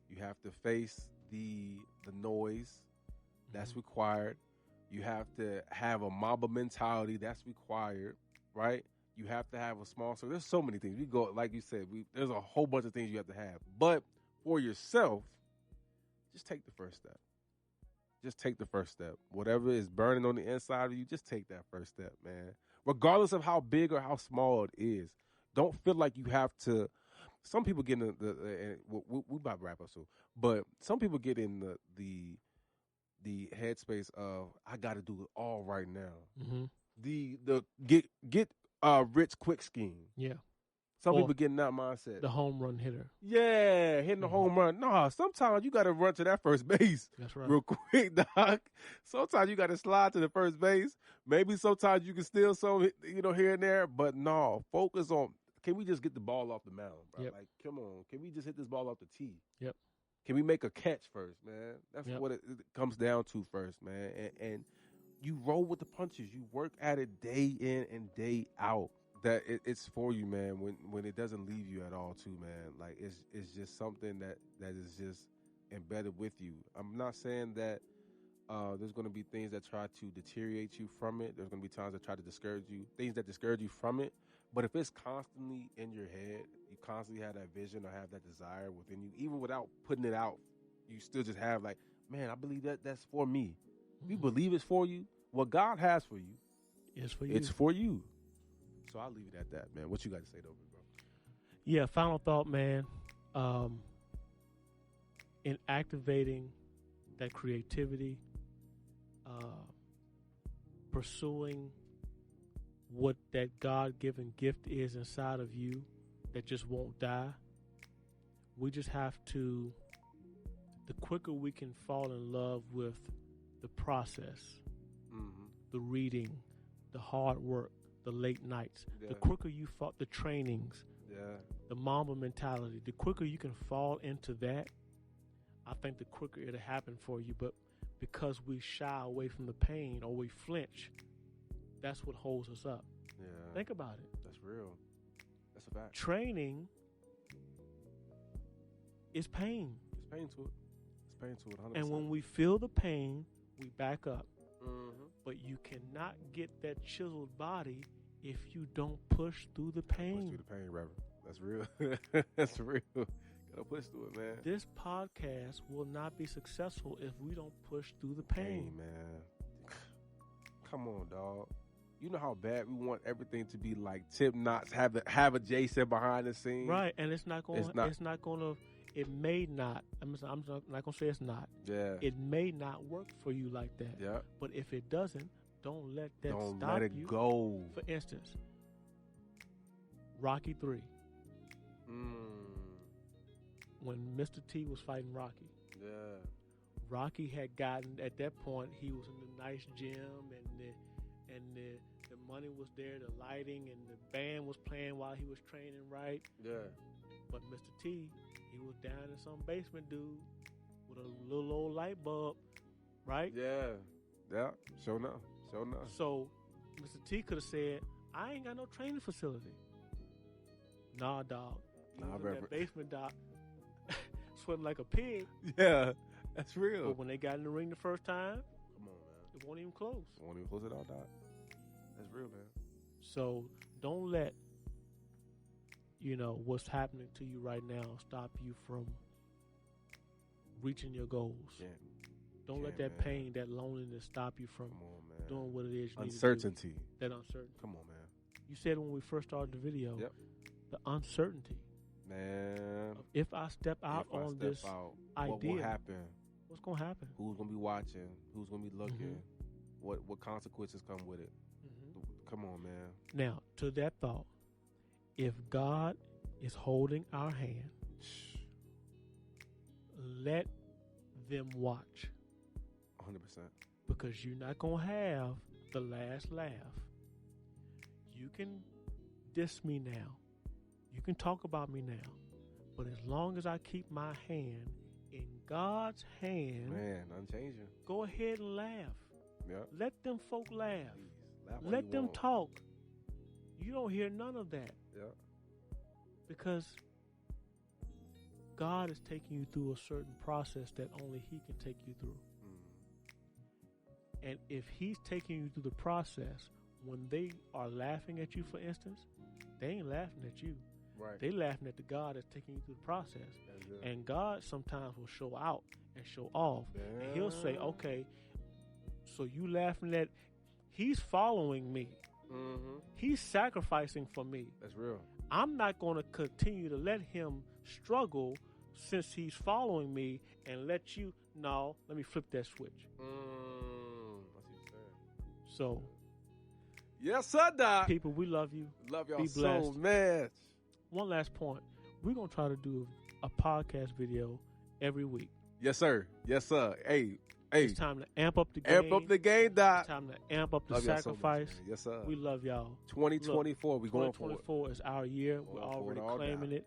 You have to face the noise. That's required. You have to have a Mamba mentality. That's required, right? You have to have a small. So there's so many things. We go, like you said, there's a whole bunch of things you have to have. But for yourself, just take the first step. Just take the first step. Whatever is burning on the inside of you, just take that first step, man. Regardless of how big or how small it is. Don't feel like you have to. Some people get in we about to wrap up soon, but some people get in the headspace of I got to do it all right now. Mm-hmm. The get rich quick scheme. Yeah. Some people get in that mindset. The home run hitter. Yeah, hitting the home run. No, sometimes you got to run to that first base. That's right. Real quick, Doc. Sometimes you got to slide to the first base. Maybe sometimes you can steal some, here and there. But no, focus on. Can we just get the ball off the mound, bro? Yep. Like, come on. Can we just hit this ball off the tee? Yep. Can we make a catch first, man? That's what it comes down to first, man. And you roll with the punches. You work at it day in and day out. That it's for you, man. When it doesn't leave you at all, too, man. Like it's just something that is just embedded with you. I'm not saying that there's going to be things that try to deteriorate you from it. There's going to be times that try to discourage you, things that discourage you from it. But if it's constantly in your head, you constantly have that vision or have that desire within you, even without putting it out, you still just have like, man, I believe that's for me. Mm-hmm. You believe it's for you. What God has for you, it's for you. It's for you. So I'll leave it at that, man. What you got to say, though, bro? Yeah, final thought, man. In activating that creativity, pursuing what that God-given gift is inside of you that just won't die, we just have to, the quicker we can fall in love with the process, the reading, the hard work, the late nights, the quicker you fall, the trainings, the Mamba mentality, the quicker you can fall into that, I think the quicker it'll happen for you. But because we shy away from the pain or we flinch, that's what holds us up. Yeah. Think about it. That's real. That's a fact. Training is pain. It's pain to it. It's pain to it, 100%. And when we feel the pain, we back up. Mm-hmm. But you cannot get that chiseled body if you don't push through the pain. Push through the pain, Reverend. That's real. That's real. Gotta push through it, man. This podcast will not be successful if we don't push through the pain. Man. Come on, dog. You know how bad we want everything to be like tip knots, have a Jason behind the scenes. Right, and it's not going to, it may not, I'm not going to say it's not. Yeah. It may not work for you like that. Yeah. But if it doesn't, don't let that stop you. Don't let it go. For instance, Rocky 3. When Mr. T was fighting Rocky. Yeah. Rocky had gotten, at that point, he was in the nice gym and the money was there, the lighting and the band was playing while he was training, right? Yeah. But Mr. T, he was down in some basement, dude, with a little old light bulb, right? Yeah. Yeah. Sure enough. So Mr. T could have said, I ain't got no training facility. Nah, dog. He was in that basement, dog, sweating like a pig. Yeah. That's real. But when they got in the ring the first time, come on, man, it wasn't even close. It wasn't even close at all, dog. That's real, man. So don't let, what's happening to you right now stop you from reaching your goals. Don't let that pain, that loneliness stop you from doing what it is you uncertainty. Need to do. That uncertainty. Come on, man. You said when we first started the video, the uncertainty. Man. If I step out on this idea, what will happen? what's going to happen? Who's going to be watching? Who's going to be looking? Mm-hmm. What consequences come with it? Mm-hmm. Come on, man. Now, to that thought, if God is holding our hand, let them watch. 100%. Because you're not going to have the last laugh. You can diss me now. You can talk about me now. But as long as I keep my hand in God's hand, man, unchanging. Go ahead and laugh. Yep. Let them folk laugh. Laugh Let them talk. You don't hear none of that. Yep. Because God is taking you through a certain process that only He can take you through. And if He's taking you through the process, when they are laughing at you, for instance, they ain't laughing at you. Right. They laughing at the God that's taking you through the process. And God sometimes will show out and show off. Yeah. And He'll say, okay, so you laughing at, He's following me. Mm-hmm. He's sacrificing for me. That's real. I'm not going to continue to let him struggle since he's following me and let you, no, let me flip that switch. That's what you're saying. So. Yes, sir, Doc. People, we love you. Love y'all so much. One last point. We're going to try to do a podcast video every week. Yes, sir. Yes, sir. Hey. It's time to amp up the game. Amp up the game, Doc. It's time to amp up the sacrifice. So yes, sir. We love y'all. 2024, we going for it. 2024 is our year. We're already claiming it.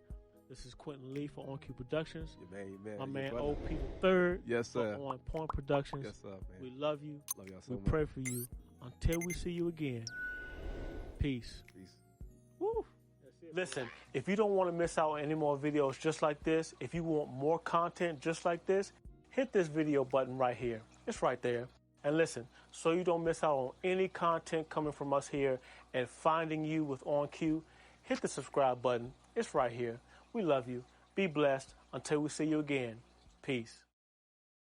This is Quentin Lee for On Cue Productions. Man, my man, Old People Third. Yes, sir. On Point Productions. Yes, sir, man. We love you. Love y'all so much. We pray for you. Until we see you again. Peace. Woo. Listen, if you don't want to miss out on any more videos just like this, if you want more content just like this, hit this video button right here. It's right there. And listen, so you don't miss out on any content coming from us here and finding you with On Cue, hit the subscribe button. It's right here. We love you. Be blessed. Until we see you again. Peace.